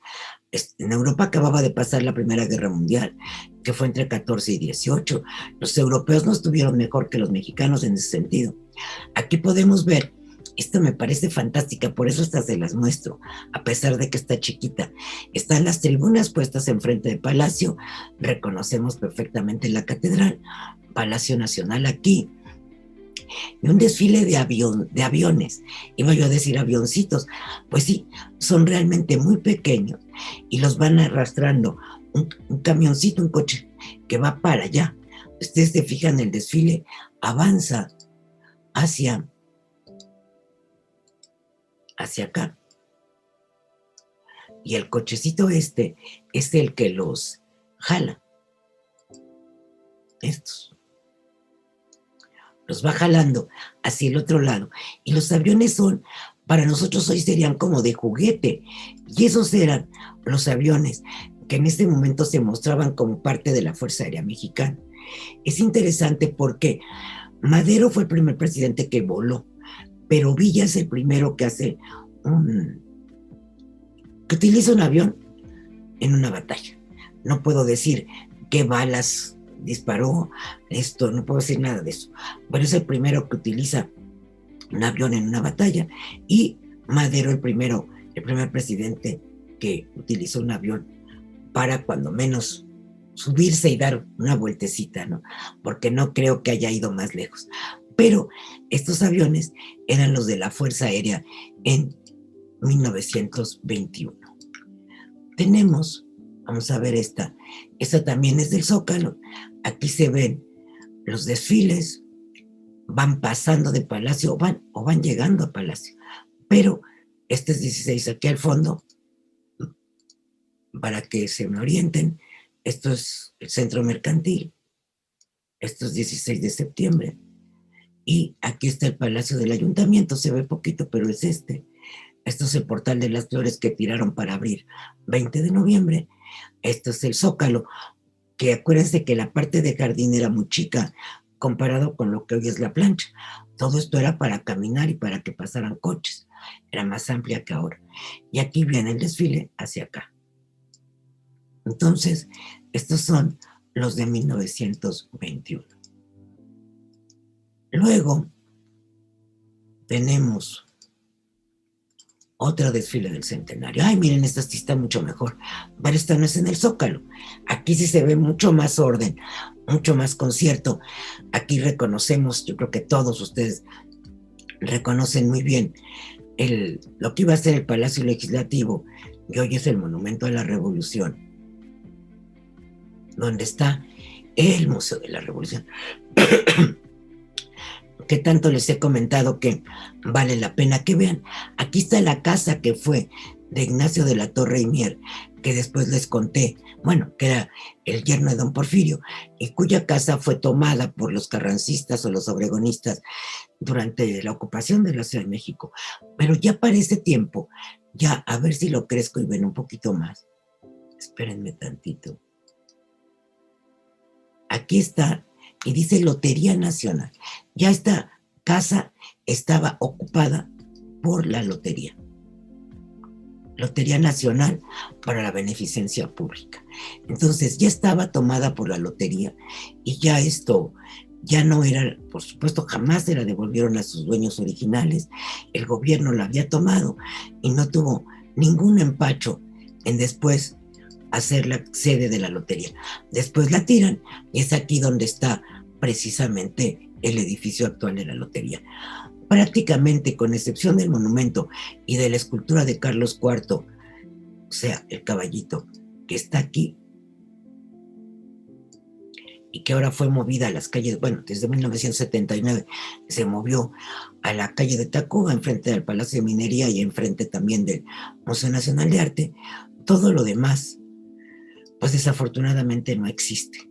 en Europa acababa de pasar la Primera Guerra Mundial, que fue entre 14 y 18. Los europeos no estuvieron mejor que los mexicanos en ese sentido. Aquí podemos ver, esto me parece fantástica, por eso hasta se las muestro, a pesar de que está chiquita. Están las tribunas puestas enfrente del Palacio, reconocemos perfectamente la catedral, Palacio Nacional aquí, y un desfile de aviones, iba yo a decir avioncitos, pues sí, son realmente muy pequeños y los van arrastrando un camioncito, un coche que va para allá. Ustedes se fijan, el desfile avanza hacia acá. Y el cochecito este es el que los jala. Estos. Los va jalando hacia el otro lado. Y los aviones para nosotros hoy serían como de juguete. Y esos eran los aviones que en este momento se mostraban como parte de la Fuerza Aérea Mexicana. Es interesante porque Madero fue el primer presidente que voló, pero Villa es el primero que que utiliza un avión en una batalla. No puedo decir qué balas disparó, no puedo decir nada de eso, pero es el primero que utiliza un avión en una batalla, y Madero el primer presidente que utilizó un avión para cuando menos subirse y dar una vueltecita, ¿no? Porque no creo que haya ido más lejos. Pero estos aviones eran los de la Fuerza Aérea en 1921. Vamos a ver esta también es del Zócalo. Aquí se ven los desfiles, van pasando de Palacio o van llegando a Palacio. Pero este es 16 aquí al fondo, para que se me orienten. Esto es el Centro Mercantil. Esto es 16 de septiembre. Y aquí está el Palacio del Ayuntamiento, se ve poquito, pero es este. Esto es el Portal de las Flores que tiraron para abrir 20 de noviembre. Esto es el Zócalo, que acuérdense que la parte de jardín era muy chica comparado con lo que hoy es la plancha. Todo esto era para caminar y para que pasaran coches. Era más amplia que ahora. Y aquí viene el desfile hacia acá. Entonces, estos son los de 1921. Luego tenemos otro desfile del centenario. Ay, miren, esta sí está mucho mejor. Pero esta no es en el Zócalo. Aquí sí se ve mucho más orden, mucho más concierto. Aquí reconocemos, yo creo que todos ustedes reconocen muy bien lo que iba a ser el Palacio Legislativo, y hoy es el Monumento a la Revolución, donde está el Museo de la Revolución. Que tanto les he comentado que vale la pena que vean. Aquí está la casa que fue de Ignacio de la Torre y Mier, que después les conté, bueno, que era el yerno de don Porfirio, y cuya casa fue tomada por los carrancistas o los obregonistas durante la ocupación de la Ciudad de México. Pero ya para ese tiempo, ya a ver si lo crezco y ven un poquito más. Espérenme tantito. Aquí está, y dice Lotería Nacional. Ya esta casa estaba ocupada por la Lotería Nacional para la Beneficencia Pública. Entonces ya estaba tomada por la Lotería y ya esto ya no era, por supuesto, jamás se la devolvieron a sus dueños originales. El gobierno la había tomado y no tuvo ningún empacho en después hacer la sede de la Lotería. Después la tiran y es aquí donde está precisamente el edificio actual de la Lotería. Prácticamente, con excepción del monumento y de la escultura de Carlos IV, o sea, el caballito que está aquí y que ahora fue movida a las calles, bueno, desde 1979 se movió a la calle de Tacuba, enfrente del Palacio de Minería y enfrente también del Museo Nacional de Arte. Todo lo demás, pues desafortunadamente no existe.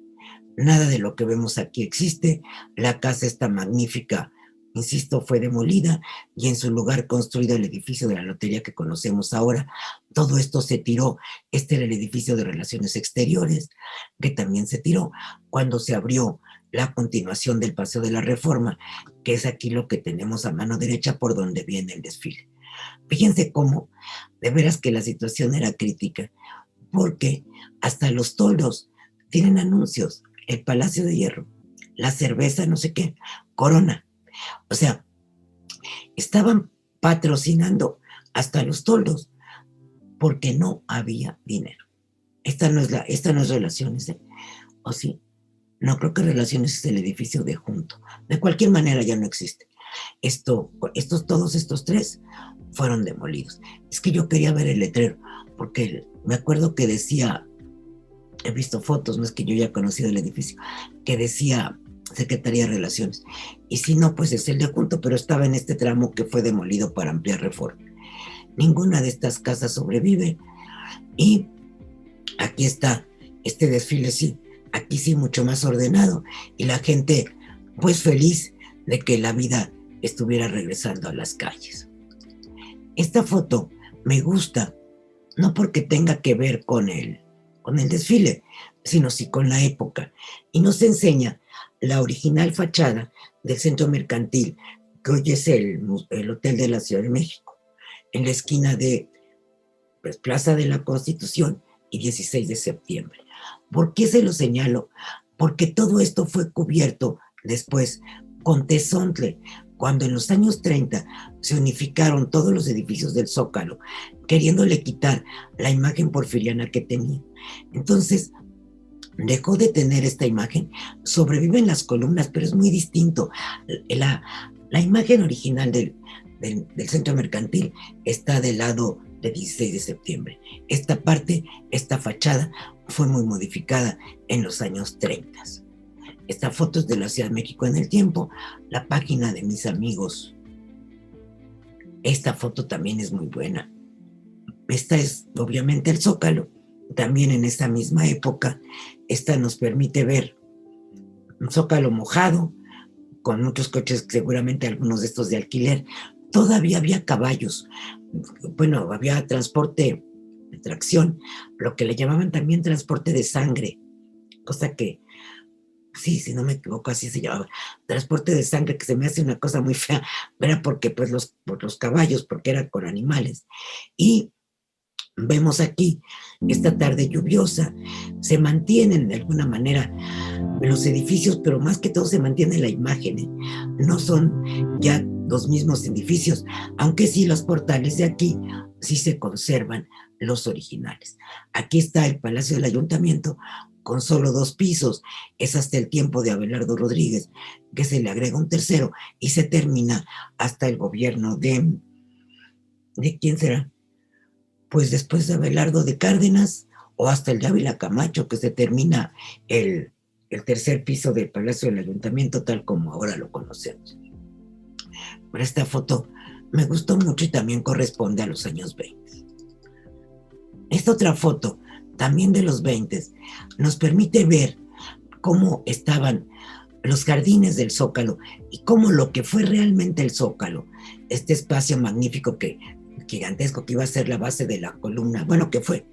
Nada de lo que vemos aquí existe. La casa está magnífica, insisto, fue demolida y en su lugar construido el edificio de la Lotería que conocemos ahora. Todo esto se tiró. Este era el edificio de Relaciones Exteriores, que también se tiró cuando se abrió la continuación del Paseo de la Reforma, que es aquí lo que tenemos a mano derecha por donde viene el desfile. Fíjense cómo, de veras que la situación era crítica, porque hasta los toldos tienen anuncios. El Palacio de Hierro, la cerveza no sé qué, Corona. O sea, estaban patrocinando hasta los toldos porque no había dinero. Esta no es Relaciones, ¿eh? ¿O sí? No, creo que Relaciones es el edificio de junto. De cualquier manera ya no existe. Todos estos tres fueron demolidos. Es que yo quería ver el letrero, porque me acuerdo que decía, he visto fotos, no es que yo haya conocido el edificio, que decía Secretaría de Relaciones. Y si no, pues es el de junto, pero estaba en este tramo que fue demolido para ampliar Reforma. Ninguna de estas casas sobrevive. Y aquí está este desfile, sí, aquí sí mucho más ordenado. Y la gente, pues feliz de que la vida estuviera regresando a las calles. Esta foto me gusta, no porque tenga que ver con el desfile, sino sí con la época. Y nos enseña la original fachada del Centro Mercantil, que hoy es el Hotel de la Ciudad de México, en la esquina de pues, Plaza de la Constitución y 16 de septiembre. ¿Por qué se lo señalo? Porque todo esto fue cubierto después con tezontle, cuando en los años 30 se unificaron todos los edificios del Zócalo, queriéndole quitar la imagen porfiriana que tenía. Entonces, dejó de tener esta imagen, sobreviven las columnas, pero es muy distinto. La imagen original del Centro Mercantil está del lado de 16 de septiembre. Esta parte, esta fachada, fue muy modificada en los años 30. Esta foto es de la Ciudad de México en el tiempo, la página de mis amigos. Esta foto también es muy buena. Esta es obviamente el Zócalo, también en esta misma época. Esta nos permite ver un Zócalo mojado, con muchos coches, seguramente algunos de estos de alquiler. Todavía había caballos, bueno, había transporte de tracción, lo que le llamaban también transporte de sangre, cosa que, sí, si no me equivoco, así se llamaba, transporte de sangre, que se me hace una cosa muy fea, era porque, pues, por los caballos, porque eran con animales. Y vemos aquí, esta tarde lluviosa, se mantienen de alguna manera los edificios, pero más que todo se mantiene la imagen, ¿eh? No son ya los mismos edificios, aunque sí los portales de aquí sí se conservan los originales. Aquí está el Palacio del Ayuntamiento con solo 2 pisos, es hasta el tiempo de Abelardo Rodríguez, que se le agrega un tercero y se termina hasta el gobierno ¿de quién será? Pues después de Abelardo de Cárdenas o hasta el de Ávila Camacho, que se termina el, el tercer piso del Palacio del Ayuntamiento tal como ahora lo conocemos. Pero esta foto me gustó mucho y también corresponde a los años 20. Esta otra foto, también de los 20, nos permite ver cómo estaban los jardines del Zócalo y cómo lo que fue realmente el Zócalo, este espacio magnífico gigantesco que iba a ser la base de la columna, bueno, que fue,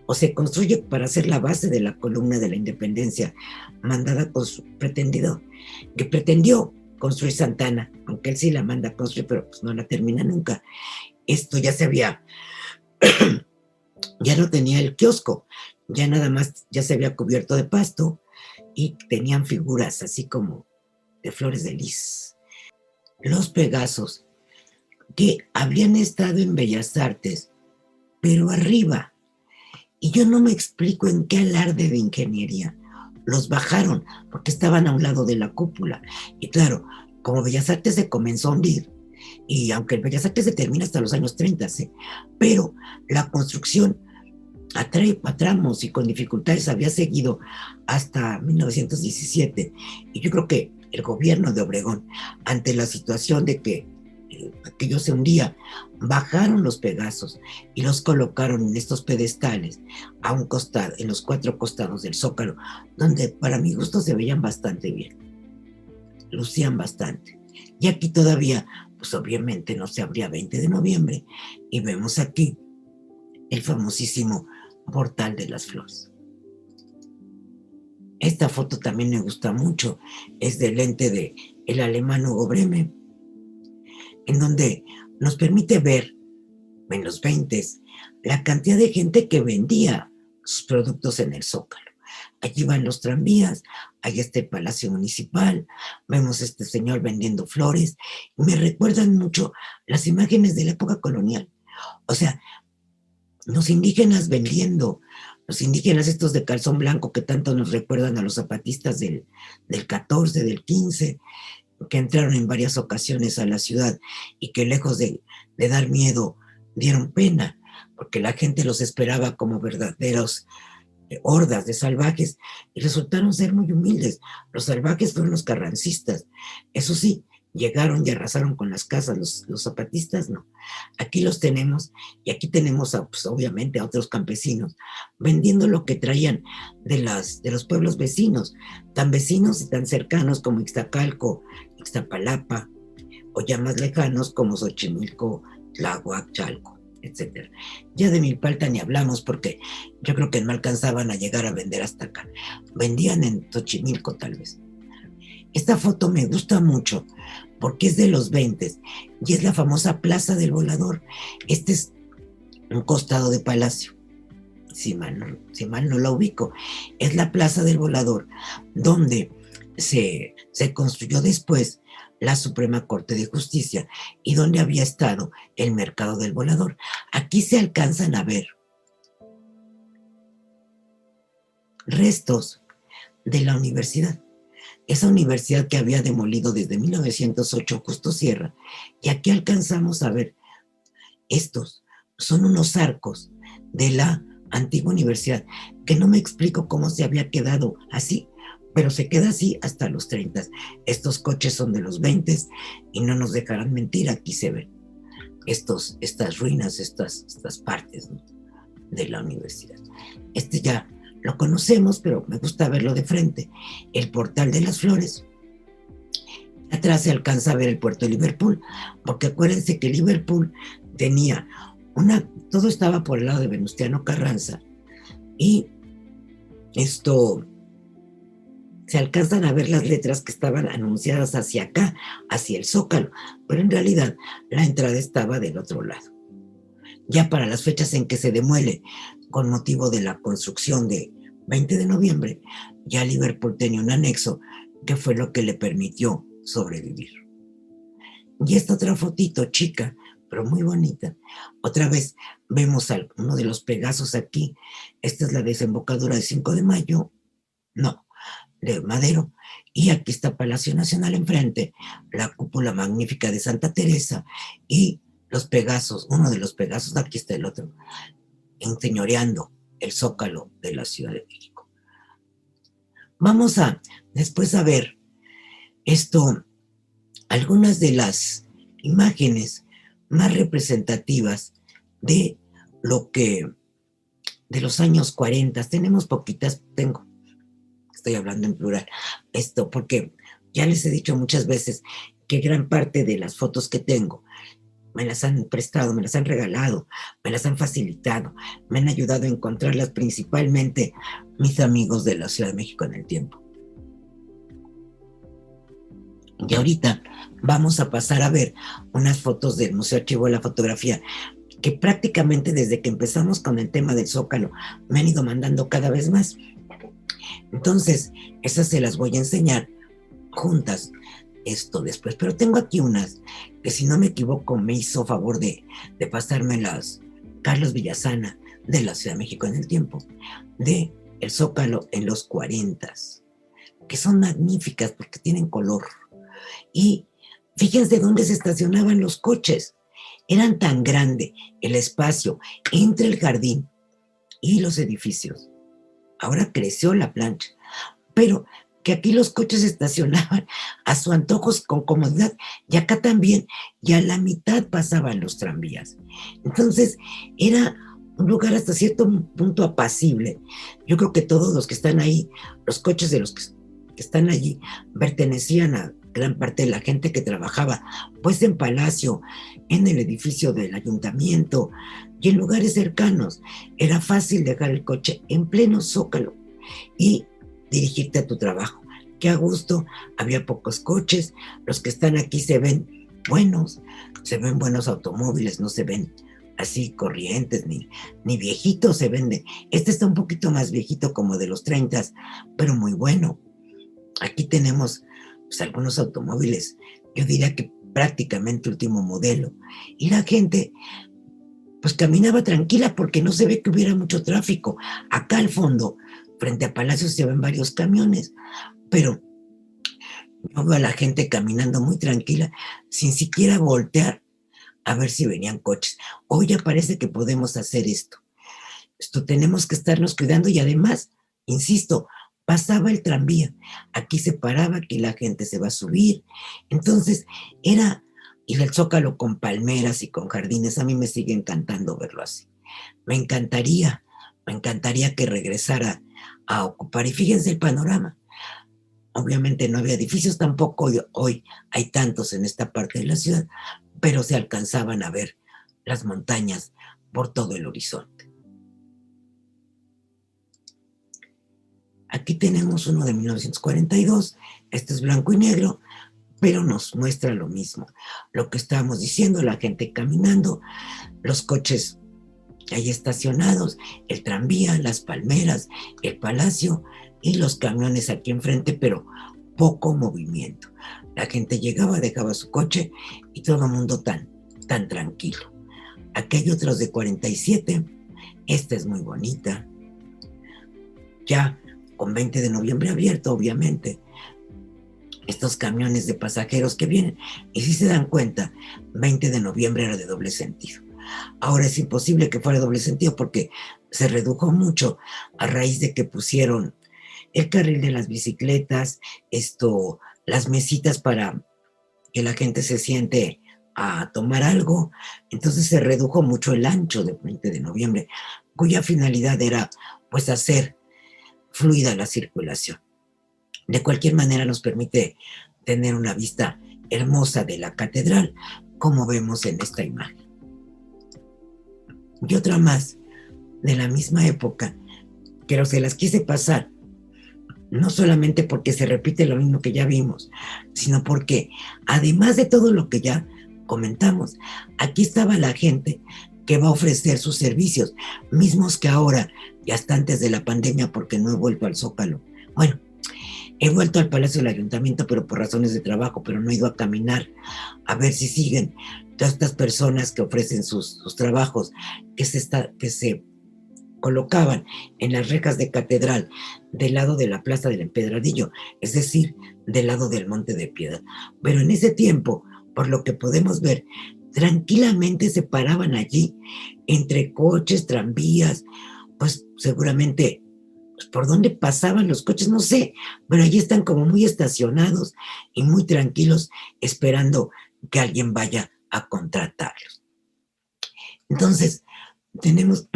o se construye para ser la base de la columna de la independencia mandada con su pretendido, que pretendió construir Santana, aunque él sí la manda a construir, pero pues no la termina nunca. Esto ya se había, ya no tenía el kiosco, ya nada más, ya se había cubierto de pasto y tenían figuras así como de flores de lis. Los Pegasos, que habían estado en Bellas Artes, pero arriba. Y yo no me explico en qué alarde de ingeniería los bajaron, porque estaban a un lado de la cúpula. Y claro, como Bellas Artes se comenzó a hundir, y aunque el Bellas Artes se termina hasta los años 30, ¿sí? Pero la construcción a tramos y con dificultades había seguido hasta 1917. Y yo creo que el gobierno de Obregón, ante la situación de que aquello se hundía, bajaron los Pegasos y los colocaron en estos pedestales a un costado, en los 4 costados del Zócalo, donde para mi gusto se veían bastante bien, lucían bastante. Y aquí todavía, pues obviamente no se abría 20 de noviembre y vemos aquí el famosísimo Portal de las Flores. Esta foto también me gusta mucho, es del lente de el alemán Hugo Breme, en donde nos permite ver en los 20 la cantidad de gente que vendía sus productos en el Zócalo. Allí van los tranvías, ahí está el Palacio Municipal, vemos a este señor vendiendo flores, y me recuerdan mucho las imágenes de la época colonial. O sea, los indígenas vendiendo, los indígenas estos de calzón blanco que tanto nos recuerdan a los zapatistas del 14, del 15, que entraron en varias ocasiones a la ciudad y que lejos de dar miedo, dieron pena, porque la gente los esperaba como verdaderos hordas de salvajes y resultaron ser muy humildes. Los salvajes fueron los carrancistas. Eso sí, llegaron y arrasaron con las casas, los zapatistas no. Aquí los tenemos y aquí tenemos pues, obviamente a otros campesinos vendiendo lo que traían de los pueblos vecinos, tan vecinos y tan cercanos como Ixtacalco, Ixtapalapa, o ya más lejanos como Xochimilco, Tláhuac, Chalco, etcétera. Ya de Milpalta ni hablamos porque yo creo que no alcanzaban a llegar a vender hasta acá. Vendían en Xochimilco tal vez. Esta foto me gusta mucho porque es de los 20 y es la famosa Plaza del Volador. Este es un costado de Palacio. Si mal no la ubico, es la Plaza del Volador, donde se construyó después la Suprema Corte de Justicia y donde había estado el Mercado del Volador. Aquí se alcanzan a ver restos de la universidad, esa universidad que había demolido desde 1908 Justo Sierra, y aquí alcanzamos a ver estos, son unos arcos de la antigua universidad, que no me explico cómo se había quedado así, pero se queda así hasta los 30. Estos coches son de los 20 y no nos dejarán mentir, aquí se ven estas ruinas, estas partes, ¿no?, de la universidad. Este ya lo conocemos, pero me gusta verlo de frente. El Portal de las Flores Atrás se alcanza a ver el puerto de Liverpool, porque acuérdense que Liverpool tenía todo estaba por el lado de Venustiano Carranza, y esto se alcanzan a ver las letras que estaban anunciadas hacia acá, hacia el Zócalo, pero en realidad la entrada estaba del otro lado. Ya para las fechas en que se demuele con motivo de la construcción de 20 de noviembre, ya Liverpool tenía un anexo que fue lo que le permitió sobrevivir. Y esta otra fotito chica, pero muy bonita. Otra vez vemos uno de los Pegasos aquí. Esta es la desembocadura de 5 de Mayo. No, de Madero. Y aquí está Palacio Nacional enfrente, la cúpula magnífica de Santa Teresa y los Pegasos, uno de los Pegasos, aquí está el otro, enseñoreando el Zócalo de la Ciudad de México. Vamos a después a ver algunas de las imágenes más representativas de de los años 40. Tenemos poquitas, estoy hablando en plural, porque ya les he dicho muchas veces que gran parte de las fotos que tengo me las han prestado, me las han regalado, me las han facilitado, me han ayudado a encontrarlas principalmente mis amigos de la Ciudad de México en el tiempo. Y ahorita vamos a pasar a ver unas fotos del Museo Archivo de la Fotografía que prácticamente desde que empezamos con el tema del Zócalo me han ido mandando cada vez más. Entonces, esas se las voy a enseñar juntas después. Pero tengo aquí unas que, si no me equivoco, me hizo favor de pasármelas Carlos Villasana, de la Ciudad de México en el tiempo, de el Zócalo en los 40s, que son magníficas porque tienen color. Y fíjense dónde se estacionaban los coches. Eran tan grande el espacio entre el jardín y los edificios. Ahora creció la plancha, pero que aquí los coches estacionaban a su antojo con comodidad, y acá también, y a la mitad pasaban los tranvías. Entonces era un lugar hasta cierto punto apacible. Yo creo que todos los que están ahí, los coches de los que están allí, pertenecían a gran parte de la gente que trabajaba pues en Palacio, en el edificio del ayuntamiento y en lugares cercanos. Era fácil dejar el coche en pleno Zócalo y dirigirte a tu trabajo. Qué a gusto, había pocos coches, los que están aquí se ven buenos automóviles, no se ven así corrientes ni viejitos, se vende. Este está un poquito más viejito, como de los 30, pero muy bueno. Aquí tenemos pues algunos automóviles, yo diría que prácticamente último modelo, y la gente pues caminaba tranquila porque no se ve que hubiera mucho tráfico. Acá al fondo, frente a Palacio, se ven varios camiones, pero yo veo a la gente caminando muy tranquila, sin siquiera voltear a ver si venían coches. Hoy ya parece que podemos hacer esto. Tenemos que estarnos cuidando, y además, insisto, pasaba el tranvía, aquí se paraba, aquí la gente se va a subir. Entonces era ir al Zócalo con palmeras y con jardines. A mí me sigue encantando verlo así. Me encantaría que regresara a ocupar. Y fíjense el panorama. Obviamente no había edificios tampoco, hoy hay tantos en esta parte de la ciudad, pero se alcanzaban a ver las montañas por todo el horizonte. Aquí tenemos uno de 1942, este es blanco y negro, pero nos muestra lo mismo. Lo que estábamos diciendo, la gente caminando, los coches ahí estacionados, el tranvía, las palmeras, el Palacio y los camiones aquí enfrente, pero poco movimiento. La gente llegaba, dejaba su coche y todo el mundo tan tranquilo. Aquí hay otros de 47, esta es muy bonita. Ya con 20 de noviembre abierto, obviamente, estos camiones de pasajeros que vienen, y si se dan cuenta, 20 de noviembre era de doble sentido. Ahora es imposible que fuera doble sentido porque se redujo mucho a raíz de que pusieron el carril de las bicicletas, las mesitas para que la gente se siente a tomar algo. Entonces se redujo mucho el ancho de 20 de noviembre, cuya finalidad era pues hacer fluida la circulación. De cualquier manera nos permite tener una vista hermosa de la catedral, como vemos en esta imagen. Y otra más, de la misma época, que se las quise pasar, no solamente porque se repite lo mismo que ya vimos, sino porque, además de todo lo que ya comentamos, aquí estaba la gente que va a ofrecer sus servicios, mismos que ahora, y hasta antes de la pandemia, porque no he vuelto al Zócalo. Bueno, he vuelto al Palacio del Ayuntamiento, pero por razones de trabajo, pero no he ido a caminar a ver si siguen todas estas personas que ofrecen sus trabajos, que se colocaban en las rejas de catedral del lado de la Plaza del Empedradillo, es decir, del lado del Monte de Piedad. Pero en ese tiempo, por lo que podemos ver, tranquilamente se paraban allí entre coches, tranvías, pues seguramente pues, por dónde pasaban los coches, no sé, pero allí están como muy estacionados y muy tranquilos esperando que alguien vaya a contratarlos. Entonces, tenemos,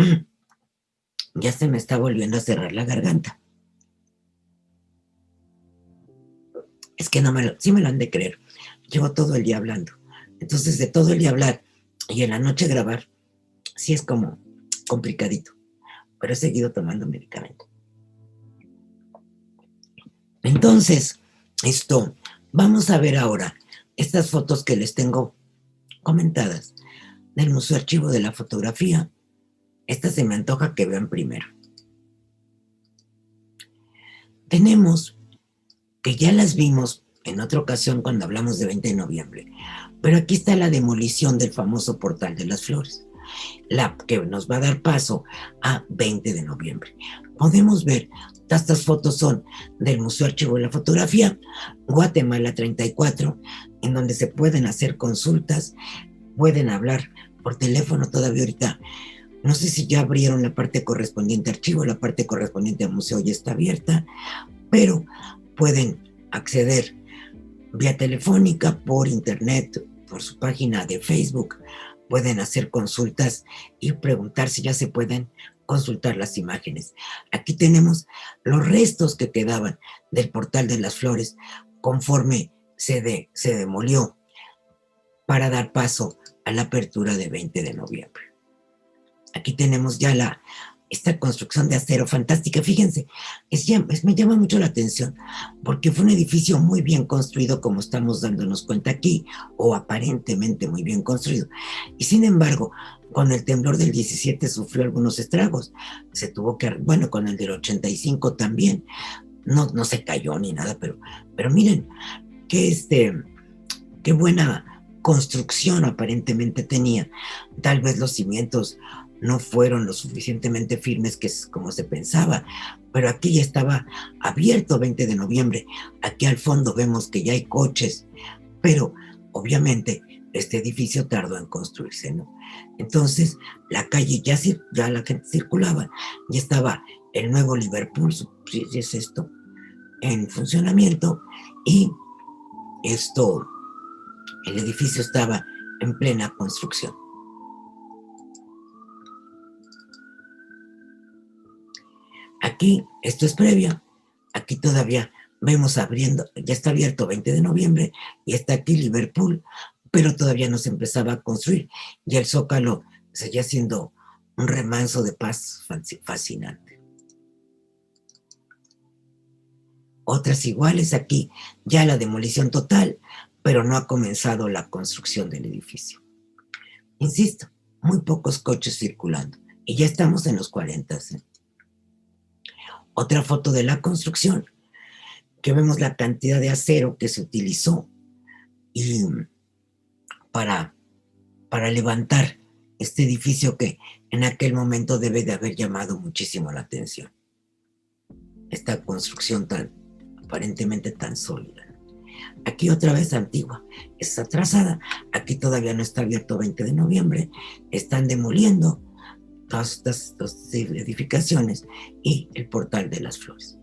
ya se me está volviendo a cerrar la garganta. Es que sí me lo han de creer, llevo todo el día hablando. Entonces, de todo el día hablar y en la noche grabar, sí es como complicadito, pero he seguido tomando medicamento. Entonces, vamos a ver ahora estas fotos que les tengo comentadas del Museo Archivo de la Fotografía. Esta se me antoja que vean primero. Tenemos que ya las vimos en otra ocasión cuando hablamos de 20 de noviembre, pero aquí está la demolición del famoso Portal de las Flores, la que nos va a dar paso a 20 de noviembre. Podemos ver, estas fotos son del Museo Archivo de la Fotografía, Guatemala 34, en donde se pueden hacer consultas, pueden hablar por teléfono todavía ahorita. No sé si ya abrieron la parte correspondiente a archivo, la parte correspondiente al museo ya está abierta, pero pueden acceder vía telefónica, por internet, por su página de Facebook, pueden hacer consultas y preguntar si ya se pueden consultar las imágenes. Aquí tenemos los restos que quedaban del Portal de las Flores conforme se demolió para dar paso a la apertura de 20 de noviembre. Aquí tenemos ya esta construcción de acero fantástica. Fíjense, me llama mucho la atención porque fue un edificio muy bien construido, como estamos dándonos cuenta aquí, o aparentemente muy bien construido. Y sin embargo, con el temblor del 17 sufrió algunos estragos. Se tuvo que, bueno, con el del 85 también. No se cayó ni nada, pero miren, qué buena construcción aparentemente tenía. Tal vez los cimientos no fueron lo suficientemente firmes como se pensaba, pero aquí ya estaba abierto 20 de noviembre. Aquí al fondo vemos que ya hay coches, pero obviamente este edificio tardó en construirse, ¿no? Entonces la calle ya la gente circulaba, ya estaba el nuevo Liverpool, si es esto, en funcionamiento, y el edificio estaba en plena construcción. Aquí, esto es previa, aquí todavía vemos abriendo, ya está abierto 20 de noviembre y está aquí Liverpool, pero todavía no se empezaba a construir y el Zócalo seguía siendo un remanso de paz fascinante. Otras iguales aquí, ya la demolición total, pero no ha comenzado la construcción del edificio. Insisto, muy pocos coches circulando y ya estamos en los 40. Otra foto de la construcción, que vemos la cantidad de acero que se utilizó y para levantar este edificio que en aquel momento debe de haber llamado muchísimo la atención. Esta construcción aparentemente tan sólida. Aquí otra vez antigua, es atrasada. Aquí todavía no está abierto 20 de noviembre. Están demoliendo todas estas edificaciones y el Portal de las Flores.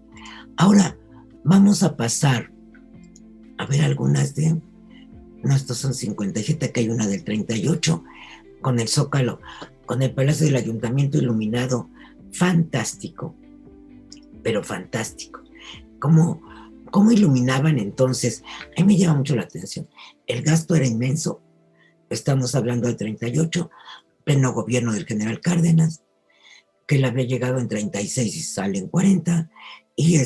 Ahora vamos a pasar a ver algunas no, estos son 57, aquí hay una del 38, con el Zócalo, con el Palacio del Ayuntamiento iluminado, fantástico, pero fantástico. Como ¿Cómo iluminaban entonces? A mí me llama mucho la atención. El gasto era inmenso. Estamos hablando del 38, pleno gobierno del general Cárdenas, que él había llegado en 36 y sale en 40, y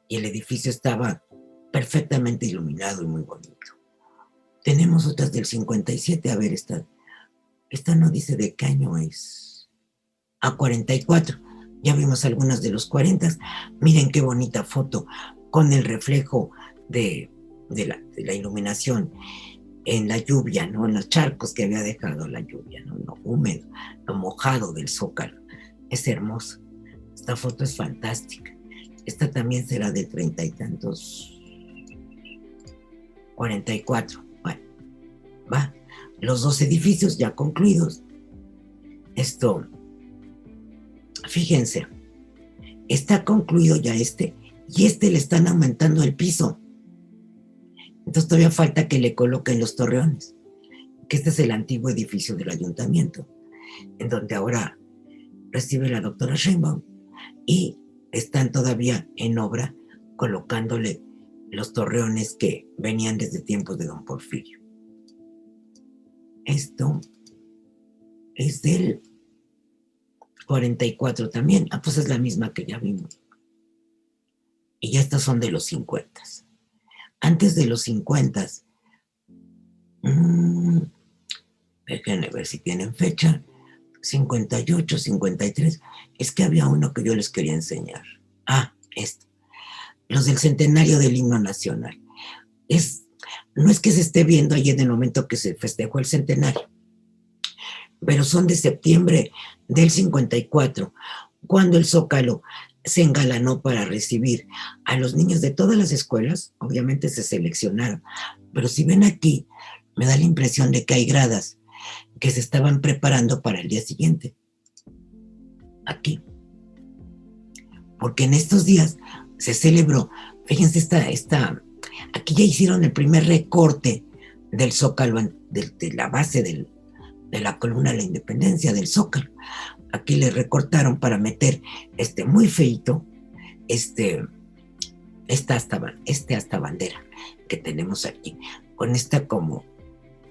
y el edificio estaba perfectamente iluminado y muy bonito. Tenemos otras del 57, a ver, esta no dice de qué año es. A 44, ya vimos algunas de los 40, miren qué bonita foto, con el reflejo de la iluminación en la lluvia, ¿no? En los charcos que había dejado la lluvia, ¿no? Lo húmedo, lo mojado del Zócalo. Es hermoso. Esta foto es fantástica. Esta también será de 30 y tantos, 44. Bueno, va. Los dos edificios ya concluidos. Fíjense, está concluido ya y le están aumentando el piso. Entonces todavía falta que le coloquen los torreones, que este es el antiguo edificio del ayuntamiento, en donde ahora recibe la doctora Sheinbaum, y están todavía en obra colocándole los torreones que venían desde tiempos de don Porfirio. Esto es del 44 también. Pues es la misma que ya vimos. Y ya estas son de los 50. Antes de los 50, déjenme ver si tienen fecha. 58, 53. Es que había uno que yo les quería enseñar. Esto. Los del centenario del himno nacional. No es que se esté viendo ahí en el momento que se festejó el centenario, pero son de septiembre del 54, cuando el Zócalo se engalanó para recibir a los niños de todas las escuelas. Obviamente se seleccionaron, pero si ven aquí, me da la impresión de que hay gradas que se estaban preparando para el día siguiente. Aquí. Porque en estos días se celebró, fíjense, aquí ya hicieron el primer recorte del Zócalo, de la base de la columna de la Independencia, del Zócalo. Aquí le recortaron para meter muy feito, hasta bandera que tenemos aquí, con esta como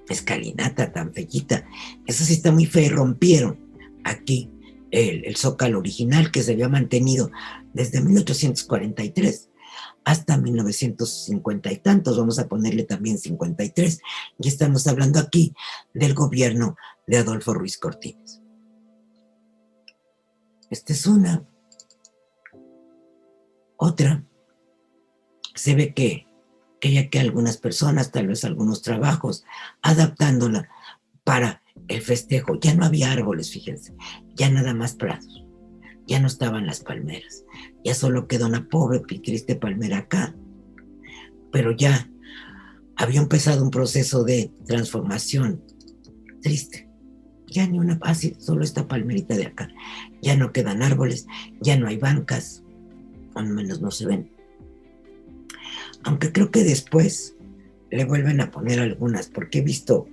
escalinata tan feita. Eso sí está muy feo. Rompieron aquí el Zócalo original, que se había mantenido desde 1843 hasta 1950 y tantos, vamos a ponerle también 53, y estamos hablando aquí del gobierno de Adolfo Ruiz Cortines. Esta es una. Otra, se ve que ya que algunas personas, tal vez algunos trabajos, adaptándola para el festejo, ya no había árboles, fíjense, ya nada más prados, ya no estaban las palmeras, ya solo quedó una pobre y triste palmera acá, pero ya había empezado un proceso de transformación triste. Ya ni una, así, solo esta palmerita de acá, ya no quedan árboles, ya no hay bancas, al menos no se ven. Aunque creo que después le vuelven a poner algunas, porque he visto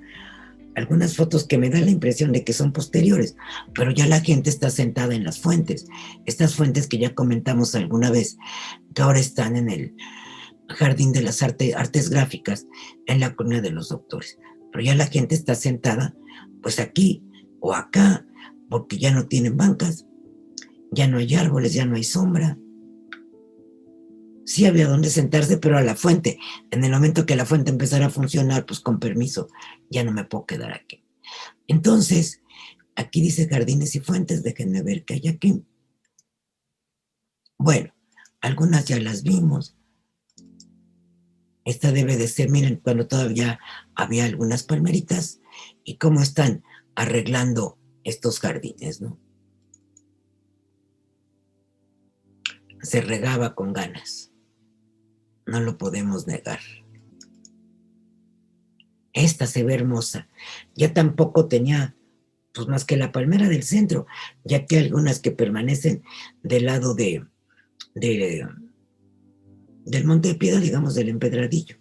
algunas fotos que me dan la impresión de que son posteriores, pero ya la gente está sentada en las fuentes, estas fuentes que ya comentamos alguna vez, que ahora están en el Jardín de las Artes Gráficas, en la Colonia de los Doctores, pero ya la gente está sentada, pues aquí o acá, porque ya no tienen bancas, ya no hay árboles, ya no hay sombra. Sí había donde sentarse, pero a la fuente. En el momento que la fuente empezara a funcionar, pues con permiso, ya no me puedo quedar aquí. Entonces, aquí dice jardines y fuentes, déjenme ver qué hay aquí. Bueno, algunas ya las vimos. Esta debe de ser, miren, cuando todavía había algunas palmeritas y cómo están arreglando estos jardines, ¿no? Se regaba con ganas. No lo podemos negar. Esta se ve hermosa. Ya tampoco tenía, pues más que la palmera del centro, ya que hay algunas que permanecen del lado del Monte de Piedad, digamos, del Empedradillo.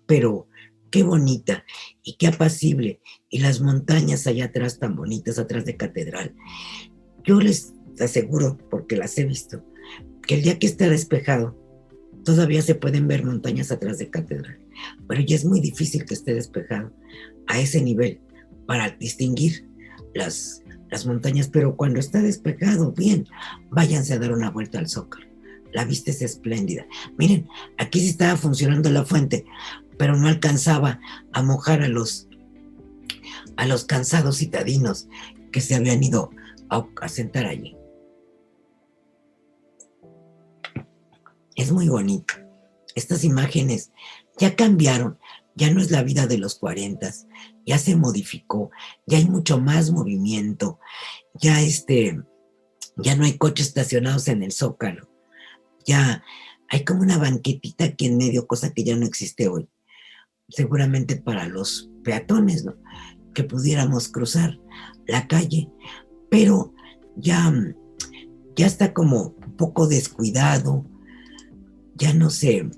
Pero qué bonita y qué apacible. Y las montañas allá atrás tan bonitas, atrás de Catedral. Yo les aseguro, porque las he visto, que el día que está despejado, todavía se pueden ver montañas atrás de Catedral, pero ya es muy difícil que esté despejado a ese nivel para distinguir las montañas, pero cuando está despejado, bien, váyanse a dar una vuelta al Zócalo. La vista es espléndida. Miren, aquí sí estaba funcionando la fuente, pero no alcanzaba a mojar a los cansados citadinos que se habían ido a sentar allí. Es muy bonito. Estas imágenes ya cambiaron, ya no es la vida de los 40, ya se modificó, ya hay mucho más movimiento, ya ya no hay coches estacionados en el Zócalo, ya hay como una banquetita aquí en medio, cosa que ya no existe hoy, seguramente para los peatones, ¿no? Que pudiéramos cruzar la calle, pero ya está como un poco descuidado, ya no se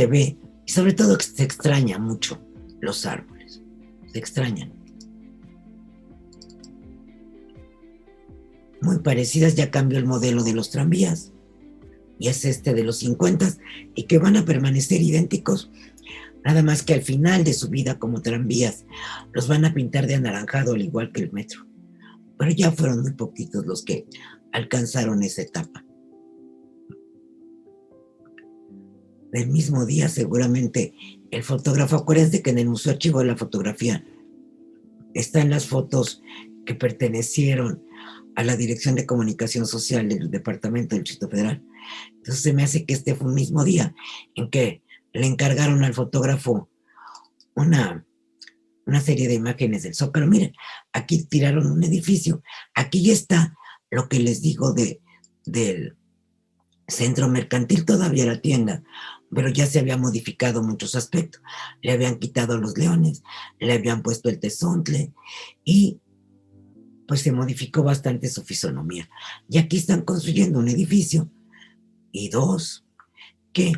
ve, y sobre todo se extraña mucho los árboles, se extrañan. Muy parecidas, ya cambió el modelo de los tranvías, y es de los 50, y que van a permanecer idénticos, nada más que al final de su vida como tranvías, los van a pintar de anaranjado al igual que el metro. Pero ya fueron muy poquitos los que alcanzaron esa etapa. Del mismo día, seguramente, el fotógrafo, acuérdense que en el Museo Archivo de la Fotografía están las fotos que pertenecieron a la Dirección de Comunicación Social del Departamento del Distrito Federal. Entonces se me hace que fue un mismo día en que le encargaron al fotógrafo una serie de imágenes del Zócalo. Miren, aquí tiraron un edificio, aquí ya está lo que les digo del centro mercantil, todavía la tienda, pero ya se había modificado muchos aspectos. Le habían quitado los leones, le habían puesto el tezontle y pues se modificó bastante su fisonomía. Y aquí están construyendo un edificio y dos que,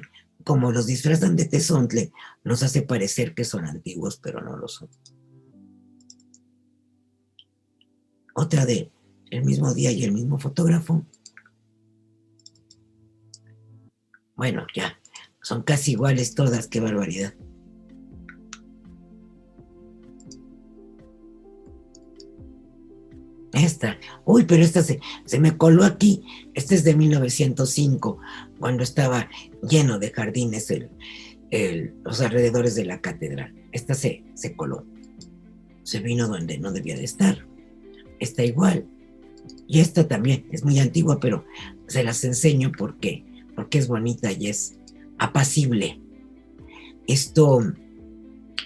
como los disfrazan de tezontle, nos hace parecer que son antiguos, pero no lo son. Otra de el mismo día y el mismo fotógrafo. Bueno, ya, son casi iguales todas, qué barbaridad. Esta, uy, pero esta se me coló aquí. Esta es de 1905, cuando estaba lleno de jardines los alrededores de la catedral. Esta se coló. Se vino donde no debía de estar. Está igual. Y esta también es muy antigua, pero se las enseño porque es bonita y es apacible. Esto,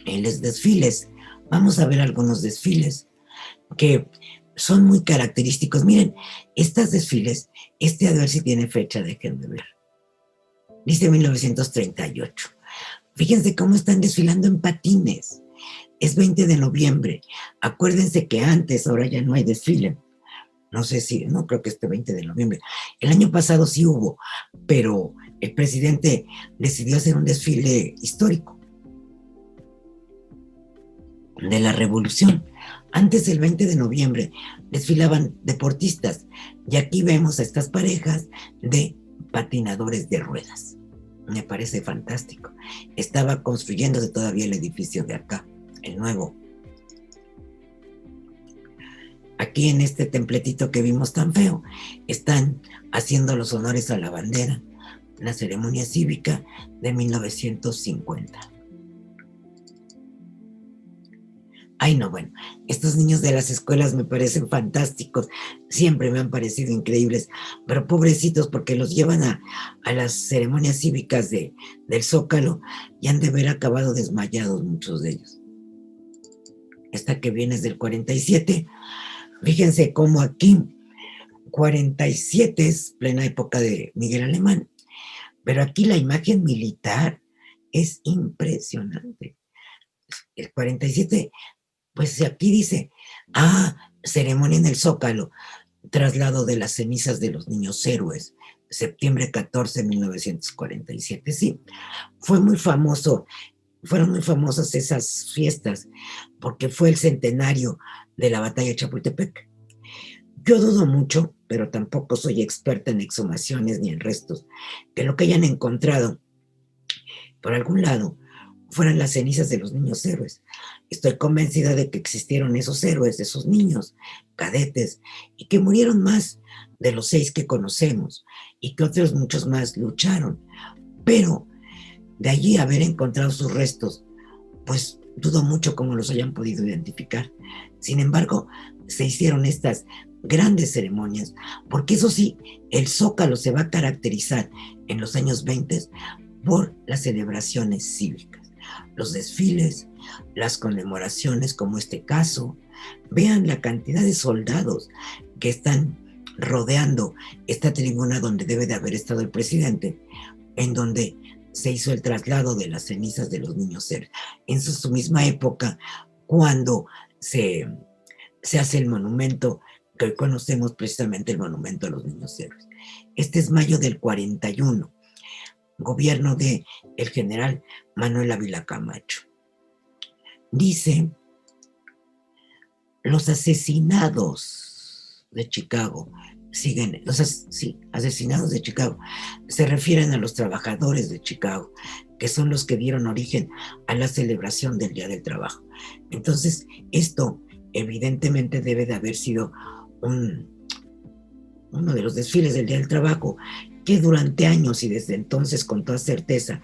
en los desfiles, vamos a ver algunos desfiles que son muy característicos. Miren, estos desfiles, a ver si tiene fecha, déjenme ver. Dice 1938. Fíjense cómo están desfilando en patines. Es 20 de noviembre. Acuérdense que antes, ahora ya no hay desfile. No sé si, no creo que 20 de noviembre. El año pasado sí hubo, pero el presidente decidió hacer un desfile histórico de la revolución. Antes, el 20 de noviembre, desfilaban deportistas y aquí vemos a estas parejas de patinadores de ruedas. Me parece fantástico. Estaba construyéndose todavía el edificio de acá, el nuevo. Aquí en este templetito que vimos tan feo, están haciendo los honores a la bandera, la ceremonia cívica de 1950. Ay, no, bueno, estos niños de las escuelas me parecen fantásticos, siempre me han parecido increíbles, pero pobrecitos porque los llevan a las ceremonias cívicas del Zócalo y han de haber acabado desmayados muchos de ellos. Esta que viene es del 47, fíjense cómo aquí 47 es plena época de Miguel Alemán, pero aquí la imagen militar es impresionante. El 47, pues aquí dice, ceremonia en el Zócalo, traslado de las cenizas de los niños héroes, septiembre 14 de 1947. Sí, fueron muy famosas esas fiestas, porque fue el centenario de la batalla de Chapultepec. Yo dudo mucho, pero tampoco soy experta en exhumaciones ni en restos, que lo que hayan encontrado por algún lado fueran las cenizas de los niños héroes. Estoy convencida de que existieron esos héroes, esos niños, cadetes, y que murieron más de los 6 que conocemos, y que otros muchos más lucharon. Pero de allí haber encontrado sus restos, pues dudo mucho cómo los hayan podido identificar. Sin embargo, se hicieron estas grandes ceremonias, porque eso sí, el Zócalo se va a caracterizar en los años 20 por las celebraciones cívicas, los desfiles, las conmemoraciones como este caso. Vean la cantidad de soldados que están rodeando esta tribuna donde debe de haber estado el presidente, en donde se hizo el traslado de las cenizas de los niños héroes. En su misma época, cuando se, se hace el monumento que hoy conocemos, precisamente el monumento a los niños héroes. Este es mayo del 41, gobierno de el general Manuel Ávila Camacho. Dice, los asesinados de Chicago siguen, asesinados de Chicago, se refieren a los trabajadores de Chicago, que son los que dieron origen a la celebración del Día del Trabajo. Entonces, esto evidentemente debe de haber sido uno de los desfiles del Día del Trabajo, que durante años y desde entonces con toda certeza,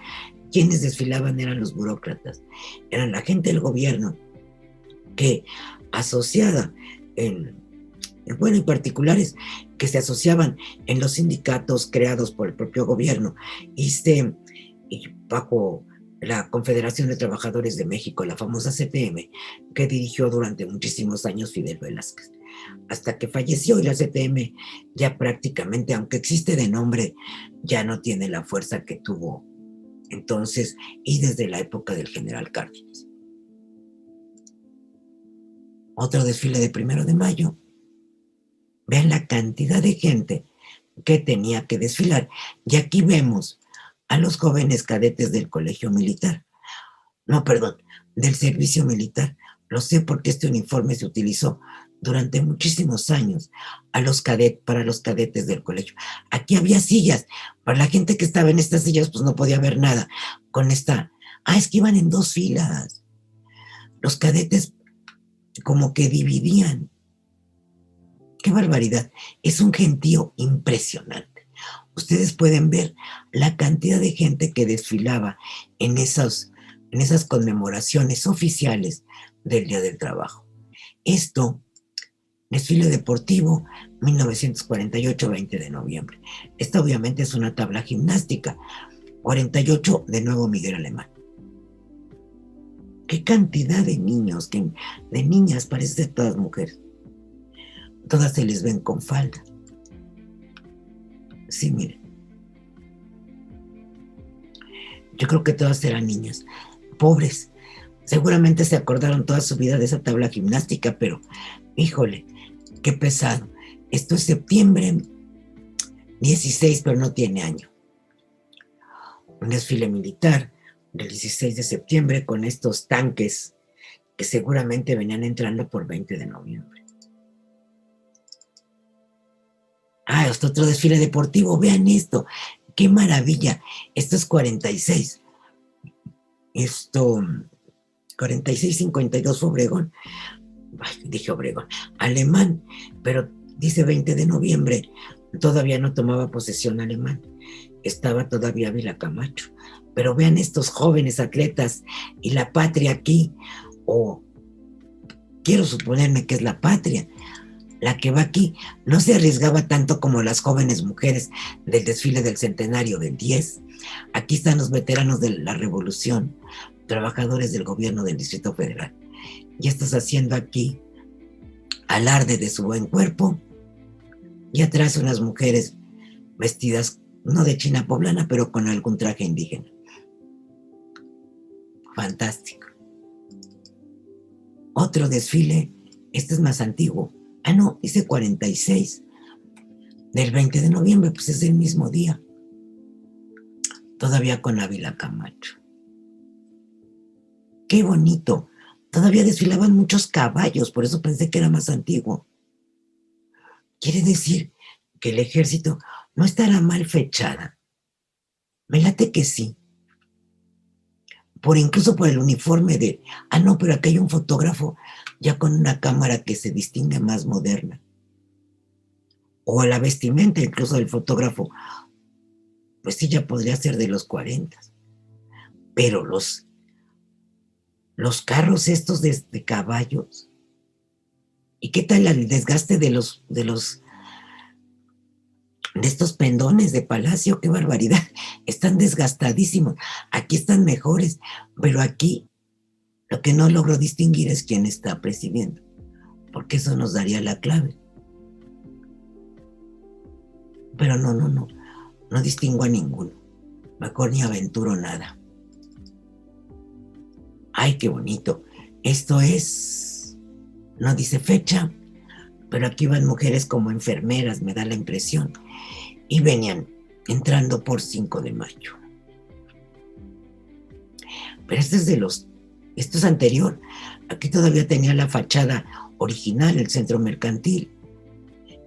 quienes desfilaban eran los burócratas, eran la gente del gobierno que asociada en particulares que se asociaban en los sindicatos creados por el propio gobierno y bajo la Confederación de Trabajadores de México, la famosa CTM, que dirigió durante muchísimos años Fidel Velázquez, hasta que falleció, y la CTM ya prácticamente, aunque existe de nombre, ya no tiene la fuerza que tuvo entonces y desde la época del general Cárdenas. Otro desfile de 1 de mayo. Vean la cantidad de gente que tenía que desfilar. Y aquí vemos a los jóvenes cadetes del colegio militar. No, perdón, del servicio militar. Lo sé porque este uniforme se utilizó durante muchísimos años para los cadetes del colegio. Aquí había sillas. Para la gente que estaba en estas sillas, pues no podía ver nada. Con esta... es que iban en 2 filas. Los cadetes como que dividían. ¡Qué barbaridad! Es un gentío impresionante. Ustedes pueden ver la cantidad de gente que desfilaba en esas conmemoraciones oficiales del Día del Trabajo. Esto, desfile deportivo, 1948, 20 de noviembre. Esta obviamente es una tabla gimnástica. 48, de nuevo Miguel Alemán. ¡Qué cantidad de niños, de niñas, parece ser todas mujeres! Todas se les ven con falda. Sí, miren. Yo creo que todas eran niñas, pobres. Seguramente se acordaron toda su vida de esa tabla gimnástica, pero, híjole, qué pesado. Esto es septiembre 16, pero no tiene año. Un desfile militar del 16 de septiembre con estos tanques que seguramente venían entrando por 20 de noviembre. Este otro desfile deportivo, vean esto, qué maravilla. Esto es 46. 46-52 fue Obregón. Dije Obregón, Alemán, pero dice 20 de noviembre, todavía no tomaba posesión Alemán, estaba todavía Ávila Camacho. Pero vean estos jóvenes atletas y la patria aquí, quiero suponerme que es la patria, la que va aquí, no se arriesgaba tanto como las jóvenes mujeres del desfile del centenario del 10. Aquí están los veteranos de la revolución, trabajadores del gobierno del Distrito Federal. Y estás haciendo aquí alarde de su buen cuerpo. Y atrás unas mujeres vestidas, no de china poblana, pero con algún traje indígena. Fantástico. Otro desfile, este es más antiguo. No, dice 46, del 20 de noviembre, pues es el mismo día. Todavía con Ávila Camacho. ¡Qué bonito! Todavía desfilaban muchos caballos, por eso pensé que era más antiguo. quiere decir que el ejército no estará mal fechada. Me late que sí. Incluso por el uniforme de, no, pero aquí hay un fotógrafo ya con una cámara que se distingue más moderna. O la vestimenta incluso del fotógrafo, pues sí, ya podría ser de los 40. Pero los carros estos de caballos, ¿y qué tal el desgaste de estos pendones de Palacio? ¡Qué barbaridad! Están desgastadísimos. Aquí están mejores, pero aquí lo que no logro distinguir es quién está presidiendo, porque eso nos daría la clave. Pero no distingo a ninguno. Mejor ni aventuro nada. ¡Ay, qué bonito! Esto es, no dice fecha, pero aquí van mujeres como enfermeras, me da la impresión, y venían entrando por 5 de mayo. Pero esto es anterior. Aquí todavía tenía la fachada original, el centro mercantil,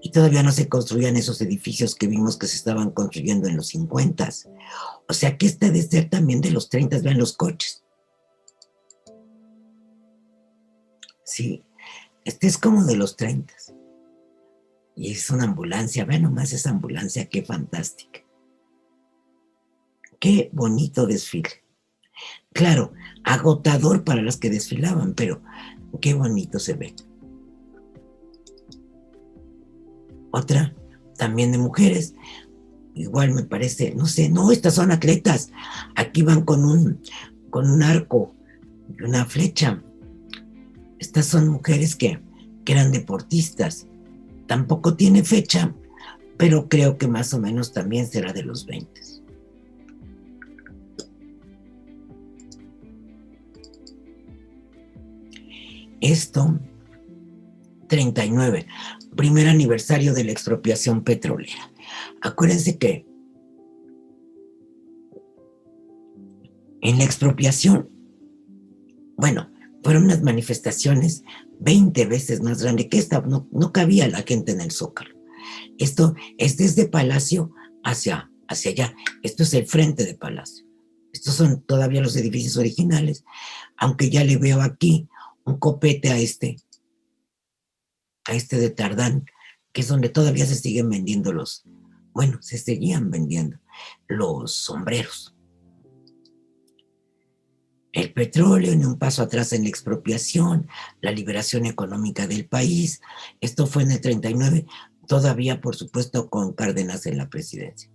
y todavía no se construían esos edificios que vimos que se estaban construyendo en los 50. O sea que este debe ser también de los 30, vean los coches. Sí, este es como de los 30. Y es una ambulancia, vean nomás esa ambulancia, qué fantástica. Qué bonito desfile. Claro, agotador para las que desfilaban, pero qué bonito se ve. Otra, también de mujeres, igual me parece, no sé, no, estas son atletas. Aquí van con un arco y una flecha. Estas son mujeres que eran deportistas. Tampoco tiene fecha, pero creo que más o menos también será de los 20. Esto, 39, primer aniversario de la expropiación petrolera. Acuérdense que en la expropiación, bueno, fueron unas manifestaciones 20 veces más grandes que esta, no cabía la gente en el Zócalo. Esto es desde Palacio hacia allá. Esto es el frente de Palacio. Estos son todavía los edificios originales, aunque ya le veo aquí un copete a este de Tardán, que es donde todavía se siguen vendiendo se seguían vendiendo los sombreros. El petróleo, ni un paso atrás en la expropiación, la liberación económica del país. Esto fue en el 39, todavía, por supuesto, con Cárdenas en la presidencia.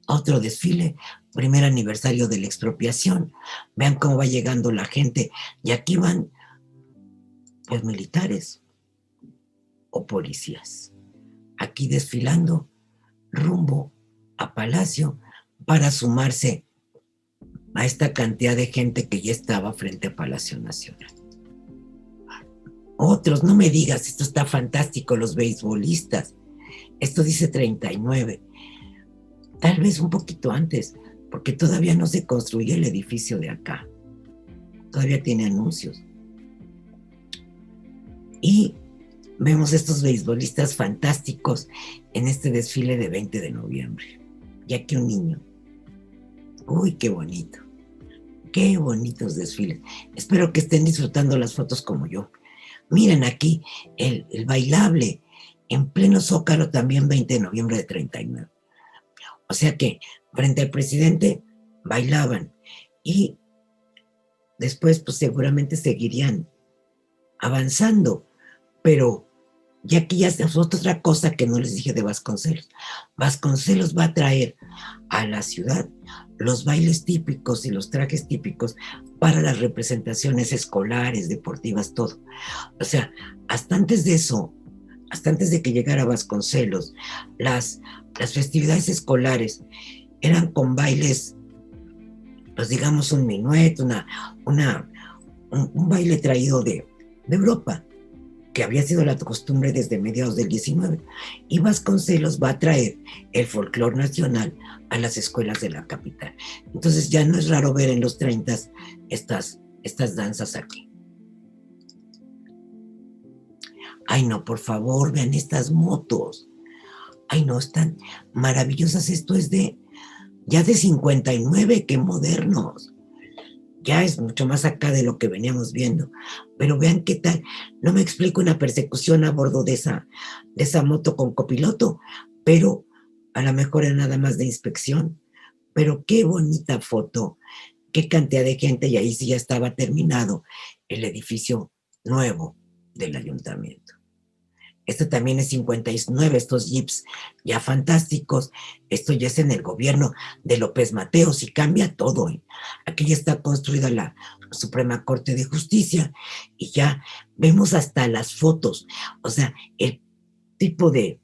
Otro desfile, primer aniversario de la expropiación. Vean cómo va llegando la gente. Y aquí van, pues, militares o policías. Aquí desfilando rumbo a Palacio para sumarse a esta cantidad de gente que ya estaba frente a Palacio Nacional. Otros, no me digas, esto está fantástico, los beisbolistas. Esto dice 39. Tal vez un poquito antes, porque todavía no se construye el edificio de acá. Todavía tiene anuncios. Y vemos estos beisbolistas fantásticos en este desfile de 20 de noviembre. Y aquí un niño. Uy, qué bonito. Qué bonitos desfiles. Espero que estén disfrutando las fotos como yo. Miren aquí el bailable en pleno Zócalo, también 20 de noviembre de 39. O sea que frente al presidente bailaban y después pues seguramente seguirían avanzando, pero ya aquí ya es otra cosa que no les dije de Vasconcelos. Vasconcelos va a traer a la ciudad los bailes típicos y los trajes típicos para las representaciones escolares, deportivas, todo. O sea, hasta antes de eso, hasta antes de que llegara Vasconcelos, las festividades escolares eran con bailes, pues digamos un minuet, un baile traído de Europa, que había sido la costumbre desde mediados del 19, y Vasconcelos va a traer el folclore nacional a las escuelas de la capital. Entonces ya no es raro ver en los 30 estas danzas aquí. Ay, no, por favor, vean estas motos. Ay, no, están maravillosas. Esto es ya de 59, qué modernos. Ya es mucho más acá de lo que veníamos viendo. Pero vean qué tal. No me explico una persecución a bordo de esa moto con copiloto, pero a lo mejor era nada más de inspección. Pero qué bonita foto, qué cantidad de gente, y ahí sí ya estaba terminado el edificio nuevo del ayuntamiento. Esto también es 59, estos jeeps ya fantásticos. Esto ya es en el gobierno de López Mateos y cambia todo. Aquí ya está construida la Suprema Corte de Justicia y ya vemos hasta las fotos. O sea, el tipo de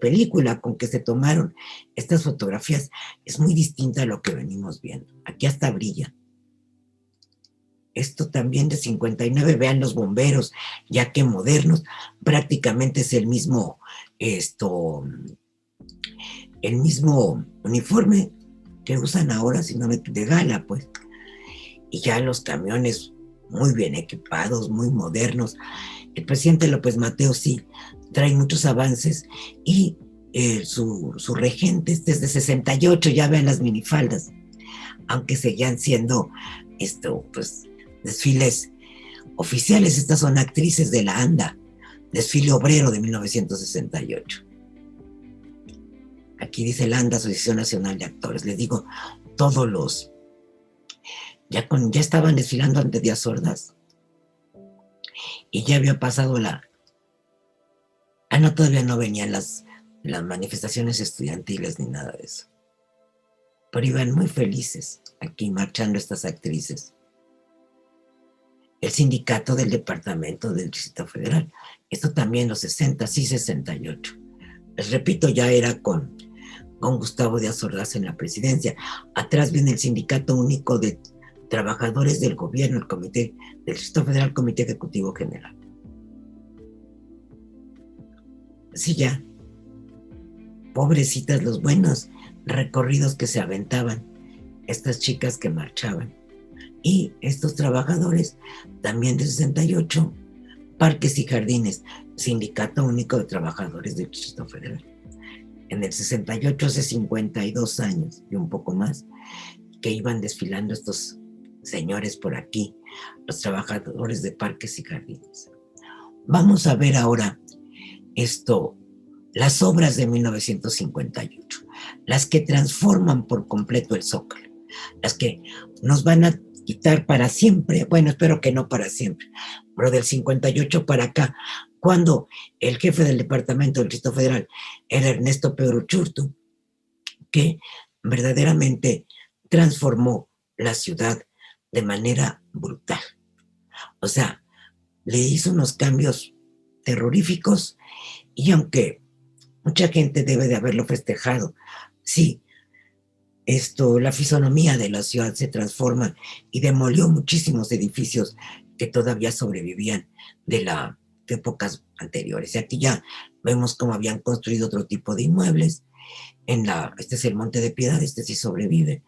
película con que se tomaron estas fotografías es muy distinta a lo que venimos viendo. Aquí hasta brilla. Esto también de 59, vean los bomberos, ya que modernos, prácticamente es el mismo uniforme que usan ahora, si no de gala, pues. Y ya los camiones muy bien equipados, muy modernos. El presidente López Mateos sí trae muchos avances y su regente este es de 68, ya vean las minifaldas, aunque seguían siendo pues desfiles oficiales. Estas son actrices de la ANDA, desfile obrero de 1968. Aquí dice la ANDA, Asociación Nacional de Actores. Les digo, todos los ya estaban desfilando ante Díaz Ordaz y ya había pasado no, todavía no venían las manifestaciones estudiantiles ni nada de eso, pero iban muy felices aquí marchando estas actrices. El sindicato del departamento del Distrito Federal, esto también los 60, sí, 68. Les repito, ya era con Gustavo Díaz Ordaz en la presidencia. Atrás viene el Sindicato Único de Trabajadores del Gobierno, el Comité del Distrito Federal, Comité Ejecutivo General. Sí, ya. Pobrecitas los buenos recorridos que se aventaban estas chicas que marchaban. Y estos trabajadores, también de 68, Parques y Jardines, Sindicato Único de Trabajadores del Distrito Federal. En el 68, hace 52 años y un poco más, que iban desfilando estos señores por aquí, los trabajadores de Parques y Jardines. Vamos a ver ahora las obras de 1958, las que transforman por completo el Zócalo, las que nos van a quitar para siempre, bueno, espero que no para siempre, pero del 58 para acá, cuando el jefe del departamento del Distrito Federal era Ernesto Pedro Churtu, que verdaderamente transformó la ciudad de manera brutal. O sea, le hizo unos cambios terroríficos y aunque mucha gente debe de haberlo festejado, sí, la fisonomía de la ciudad se transforma y demolió muchísimos edificios que todavía sobrevivían de épocas anteriores. Y aquí ya vemos cómo habían construido otro tipo de inmuebles. Este es el Monte de Piedad, este sí sobrevive,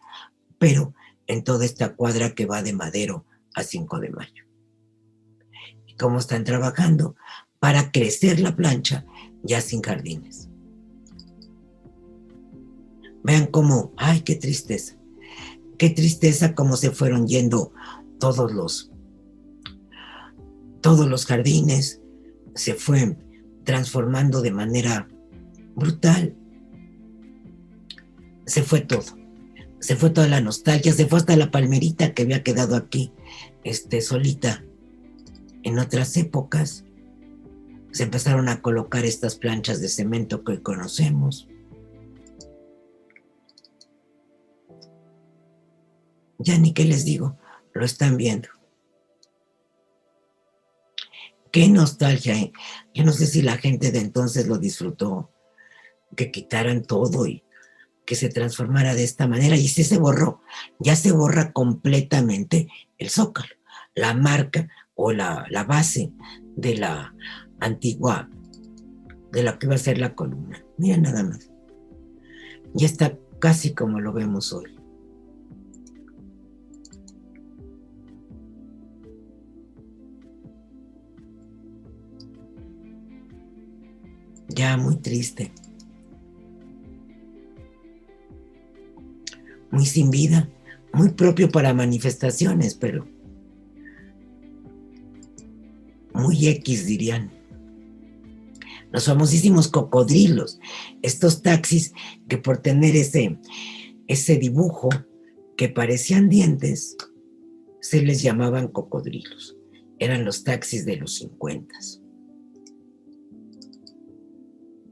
pero en toda esta cuadra que va de Madero a 5 de Mayo. Y cómo están trabajando para crecer la plancha ya sin jardines. Vean cómo, ay, qué tristeza cómo se fueron yendo todos los jardines, se fue transformando de manera brutal, se fue todo. Se fue toda la nostalgia, se fue hasta la palmerita que había quedado aquí, solita. En otras épocas se empezaron a colocar estas planchas de cemento que hoy conocemos. Ya ni qué les digo, lo están viendo. Qué nostalgia, ¿eh? Yo no sé si la gente de entonces lo disfrutó, que quitaran todo y que se transformara de esta manera, y sí se borró, ya se borra completamente el Zócalo, la marca o la base de la antigua, de lo que iba a ser la columna. Mira nada más, ya está casi como lo vemos hoy. ya muy triste, muy sin vida, muy propio para manifestaciones, pero muy X dirían. Los famosísimos cocodrilos, estos taxis que por tener ese dibujo que parecían dientes, se les llamaban cocodrilos. Eran los taxis de los 50.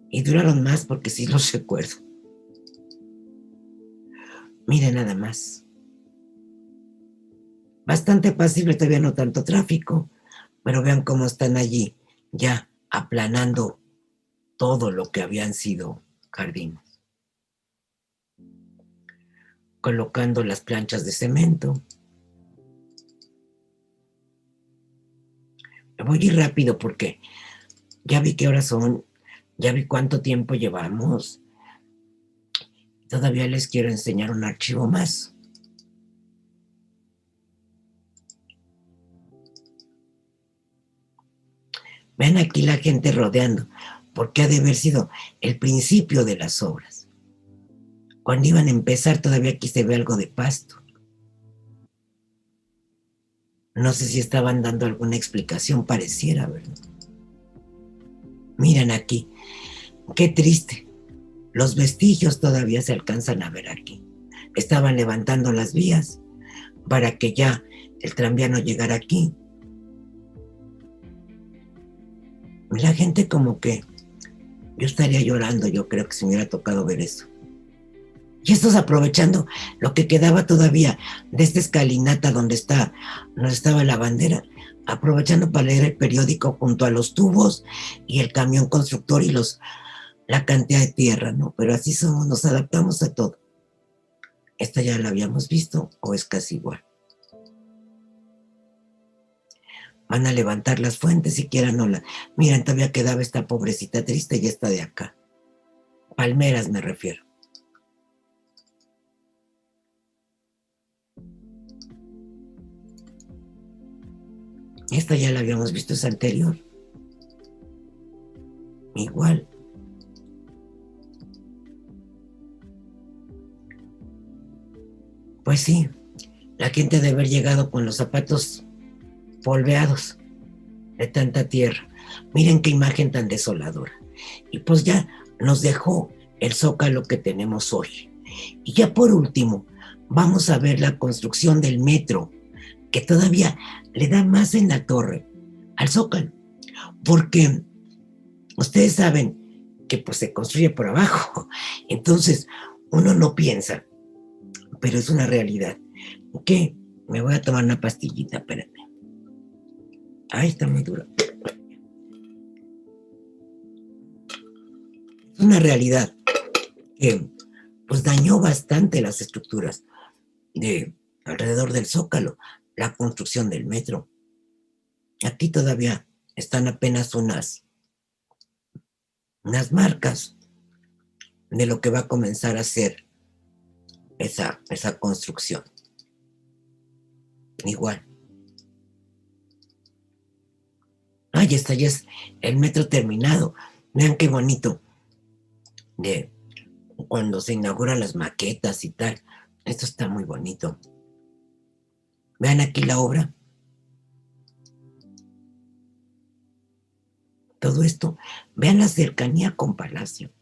Y duraron más porque sí los recuerdo. Miren nada más. Bastante pasible, todavía no tanto tráfico, pero vean cómo están allí, ya aplanando todo lo que habían sido jardines. Colocando las planchas de cemento. Me voy a ir rápido porque ya vi qué horas son, ya vi cuánto tiempo llevamos. Todavía les quiero enseñar un archivo más. Vean aquí la gente rodeando, porque ha de haber sido el principio de las obras. Cuando iban a empezar, todavía aquí se ve algo de pasto. No sé si estaban dando alguna explicación, pareciera, ¿verdad? Miren aquí, qué triste. Los vestigios todavía se alcanzan a ver aquí. Estaban levantando las vías para que ya el tranvía no llegara aquí. La gente como que yo estaría llorando, yo creo que si me hubiera tocado ver eso. Y estos aprovechando lo que quedaba todavía de esta escalinata donde estaba la bandera, aprovechando para leer el periódico junto a los tubos y el camión constructor y la cantidad de tierra, ¿no? Pero así somos, nos adaptamos a todo. Esta ya la habíamos visto o es casi igual. Van a levantar las fuentes siquiera no la... Miren, todavía quedaba esta pobrecita triste y esta de acá. Palmeras me refiero. Esta ya la habíamos visto, es anterior. Igual. Pues sí, la gente debe haber llegado con los zapatos polveados de tanta tierra. Miren qué imagen tan desoladora. Y pues ya nos dejó el zócalo que tenemos hoy. Y ya por último, vamos a ver la construcción del metro, que todavía le da más en la torre al zócalo. Porque ustedes saben que pues se construye por abajo. Entonces, uno no piensa, pero es una realidad. ¿Qué? Me voy a tomar una pastillita, espérate. Ay, está muy dura. Es una realidad que pues dañó bastante las estructuras de alrededor del Zócalo, la construcción del metro. Aquí todavía están apenas unas marcas de lo que va a comenzar a ser esa construcción. Igual. Ah, ya está, ya es el metro terminado. Vean qué bonito de cuando se inauguran las maquetas y tal. Esto está muy bonito. Vean aquí la obra. Todo esto. Vean la cercanía con Palacio.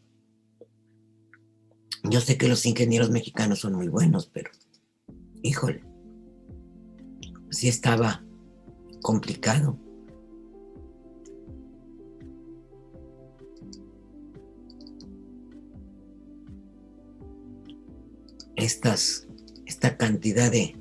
Yo sé que los ingenieros mexicanos son muy buenos, pero híjole, sí estaba complicado. Esta cantidad de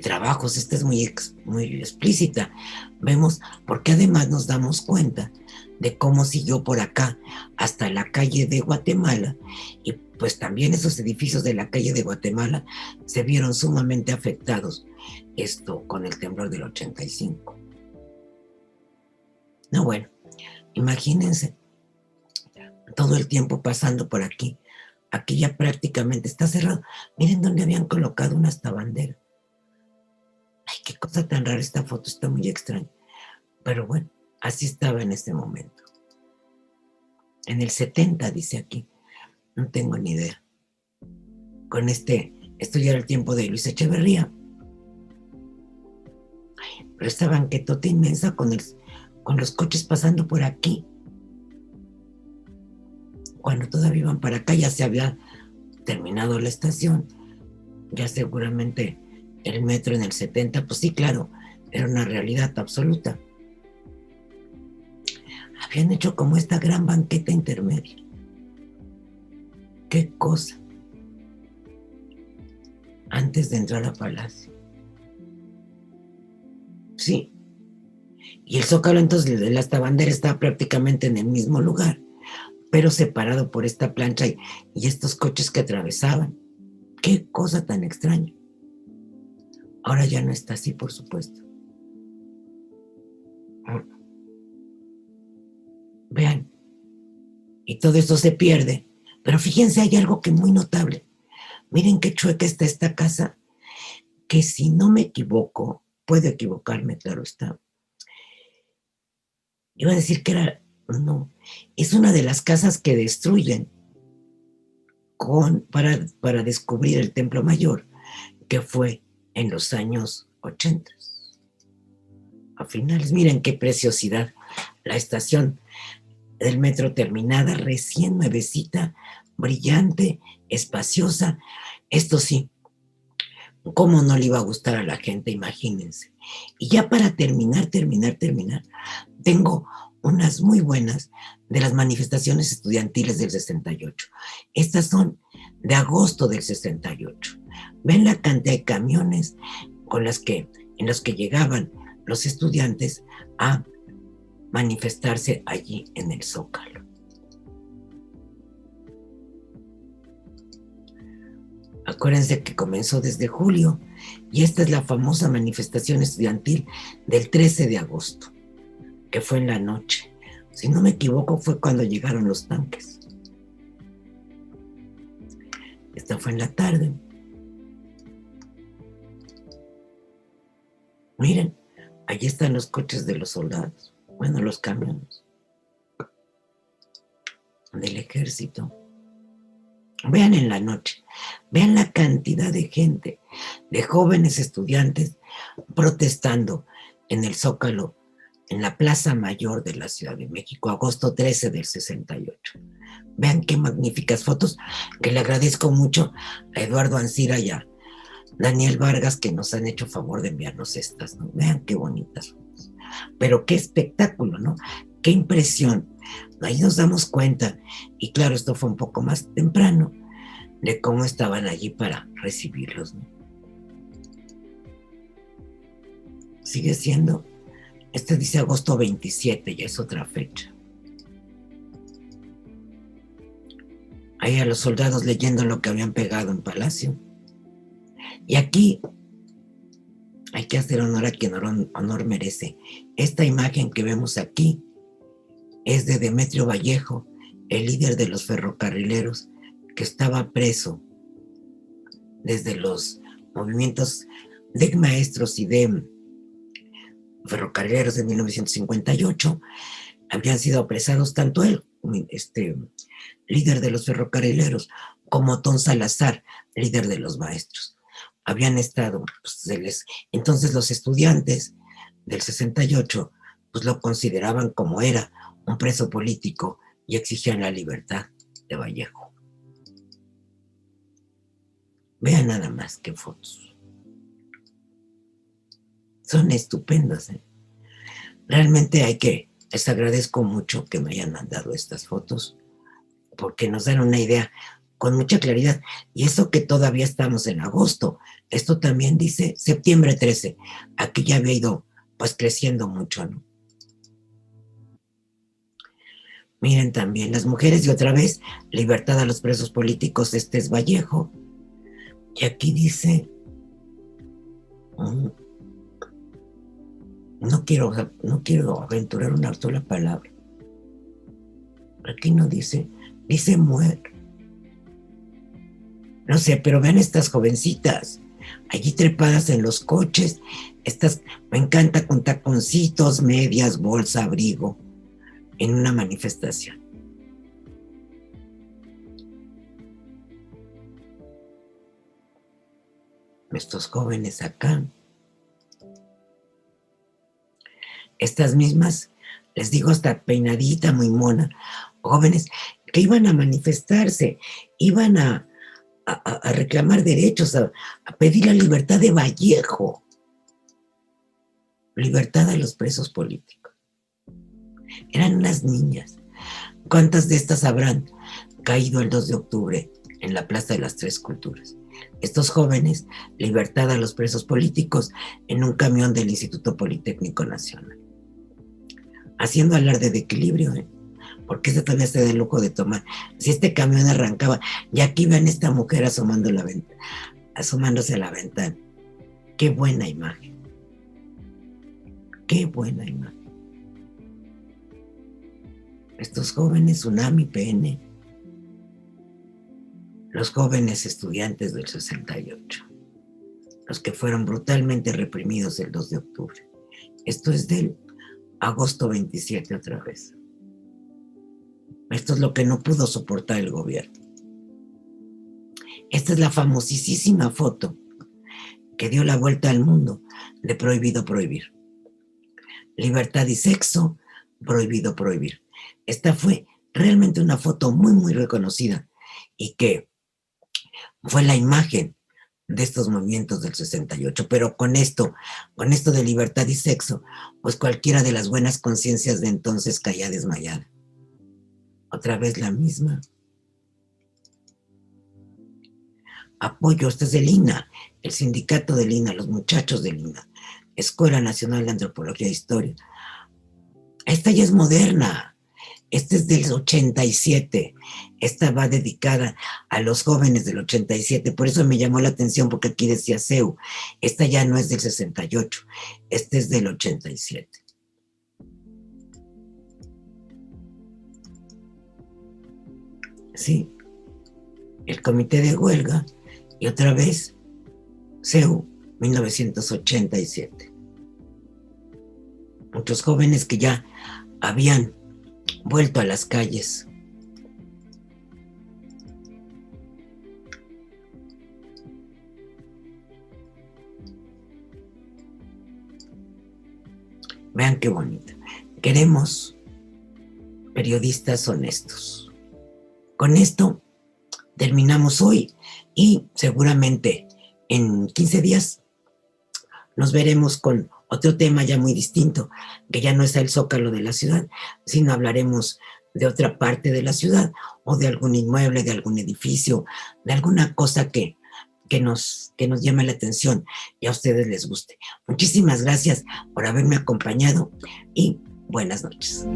trabajos, esta es muy explícita. Vemos, porque además nos damos cuenta de cómo siguió por acá hasta la calle de Guatemala, y pues también esos edificios de la calle de Guatemala se vieron sumamente afectados, esto con el temblor del 85. No, bueno, imagínense todo el tiempo pasando por aquí. Aquí ya prácticamente está cerrado. Miren dónde habían colocado una hasta bandera. Ay, qué cosa tan rara esta foto, está muy extraña. Pero bueno, así estaba en este momento. En el 70, dice aquí. No tengo ni idea. Esto ya era el tiempo de Luis Echeverría. Pero esta banquetota inmensa con los coches pasando por aquí. Cuando todavía iban para acá ya se había terminado la estación. Ya seguramente el metro en el 70, pues sí, claro, era una realidad absoluta. Habían hecho como esta gran banqueta intermedia. Qué cosa. Antes de entrar a Palacio. Sí. Y el Zócalo entonces de la bandera estaba prácticamente en el mismo lugar, pero separado por esta plancha y estos coches que atravesaban. Qué cosa tan extraña. Ahora ya no está así, por supuesto. Vean, y todo esto se pierde. Pero fíjense, hay algo que es muy notable. Miren qué chueca está esta casa, que si no me equivoco, puedo equivocarme, claro está. Iba a decir que no, es una de las casas que destruyen para descubrir el Templo Mayor, que fue en los años 80. A finales, miren qué preciosidad. La estación del metro terminada, recién nuevecita, brillante, espaciosa. Esto sí, ¿cómo no le iba a gustar a la gente? Imagínense. Y ya para terminar, tengo unas muy buenas de las manifestaciones estudiantiles del 68. Estas son de agosto del 68. Ven la cantidad de camiones en los que llegaban los estudiantes a manifestarse allí en el Zócalo. Acuérdense que comenzó desde julio y esta es la famosa manifestación estudiantil del 13 de agosto, que fue en la noche. Si no me equivoco, fue cuando llegaron los tanques. Esta fue en la tarde. Miren, allí están los coches de los soldados. Bueno, los camiones del ejército. Vean en la noche, vean la cantidad de gente, de jóvenes estudiantes protestando en el Zócalo, en la Plaza Mayor de la Ciudad de México, agosto 13 del 68. Vean qué magníficas fotos, que le agradezco mucho a Eduardo Ancira y a Daniel Vargas que nos han hecho favor de enviarnos estas, ¿no? Vean qué bonitas fotos. Pero qué espectáculo, ¿no? Qué impresión. Ahí nos damos cuenta, y claro, esto fue un poco más temprano, de cómo estaban allí para recibirlos, ¿no? Sigue siendo, este dice agosto 27, ya es otra fecha. Ahí a los soldados leyendo lo que habían pegado en Palacio. Y aquí hay que hacer honor a quien honor merece. Esta imagen que vemos aquí es de Demetrio Vallejo, el líder de los ferrocarrileros, que estaba preso desde los movimientos de maestros y de ferrocarrileros de 1958. Habían sido apresados tanto él, líder de los ferrocarrileros, como Otón Salazar, líder de los maestros. Habían estado, entonces los estudiantes del 68, pues lo consideraban como era un preso político y exigían la libertad de Vallejo. Vean nada más qué fotos. Son estupendas, ¿eh? Realmente les agradezco mucho que me hayan mandado estas fotos, porque nos dan una idea con mucha claridad. Y eso que todavía estamos en agosto, esto también dice septiembre 13. Aquí ya había ido pues creciendo mucho, ¿no? Miren también, las mujeres y otra vez, libertad a los presos políticos, este es Vallejo. Y aquí dice, no quiero aventurar una sola palabra. Aquí no dice muere. No sé, pero vean estas jovencitas, allí trepadas en los coches, me encanta, con taconcitos, medias, bolsa, abrigo, en una manifestación. estos jóvenes acá, estas mismas, les digo hasta peinadita, muy mona, jóvenes que iban a manifestarse, iban a reclamar derechos, a pedir la libertad de Vallejo, libertad a los presos políticos. Eran unas niñas. ¿Cuántas de estas habrán caído el 2 de octubre en la Plaza de las Tres Culturas? Estos jóvenes, libertad a los presos políticos en un camión del Instituto Politécnico Nacional. Haciendo alarde de equilibrio, porque este todavía se da el lujo de tomar. Si este camión arrancaba, ya aquí ven esta mujer asomándose a la ventana. Qué buena imagen. Qué buena imagen. Estos jóvenes UNAM y PN, los jóvenes estudiantes del 68, los que fueron brutalmente reprimidos el 2 de octubre. Esto es del agosto 27 otra vez. Esto es lo que no pudo soportar el gobierno. Esta es la famosísima foto que dio la vuelta al mundo de prohibido prohibir. Libertad y sexo, prohibido prohibir. Esta fue realmente una foto muy, muy reconocida y que fue la imagen de estos movimientos del 68. Pero con esto de libertad y sexo, pues cualquiera de las buenas conciencias de entonces caía desmayada. Otra vez la misma. Apoyo, este es del INA, el sindicato del INA, los muchachos del INA, Escuela Nacional de Antropología e Historia. Esta ya es moderna, esta es del 87, esta va dedicada a los jóvenes del 87, por eso me llamó la atención porque aquí decía CEU, esta ya no es del 68, esta es del 87. Sí, el comité de huelga y otra vez CEU 1987. Muchos jóvenes que ya habían vuelto a las calles. Vean qué bonito. Queremos periodistas honestos. Con esto terminamos hoy y seguramente en 15 días nos veremos con otro tema ya muy distinto, que ya no es el zócalo de la ciudad, sino hablaremos de otra parte de la ciudad o de algún inmueble, de algún edificio, de alguna cosa que nos llame la atención y a ustedes les guste. Muchísimas gracias por haberme acompañado y buenas noches.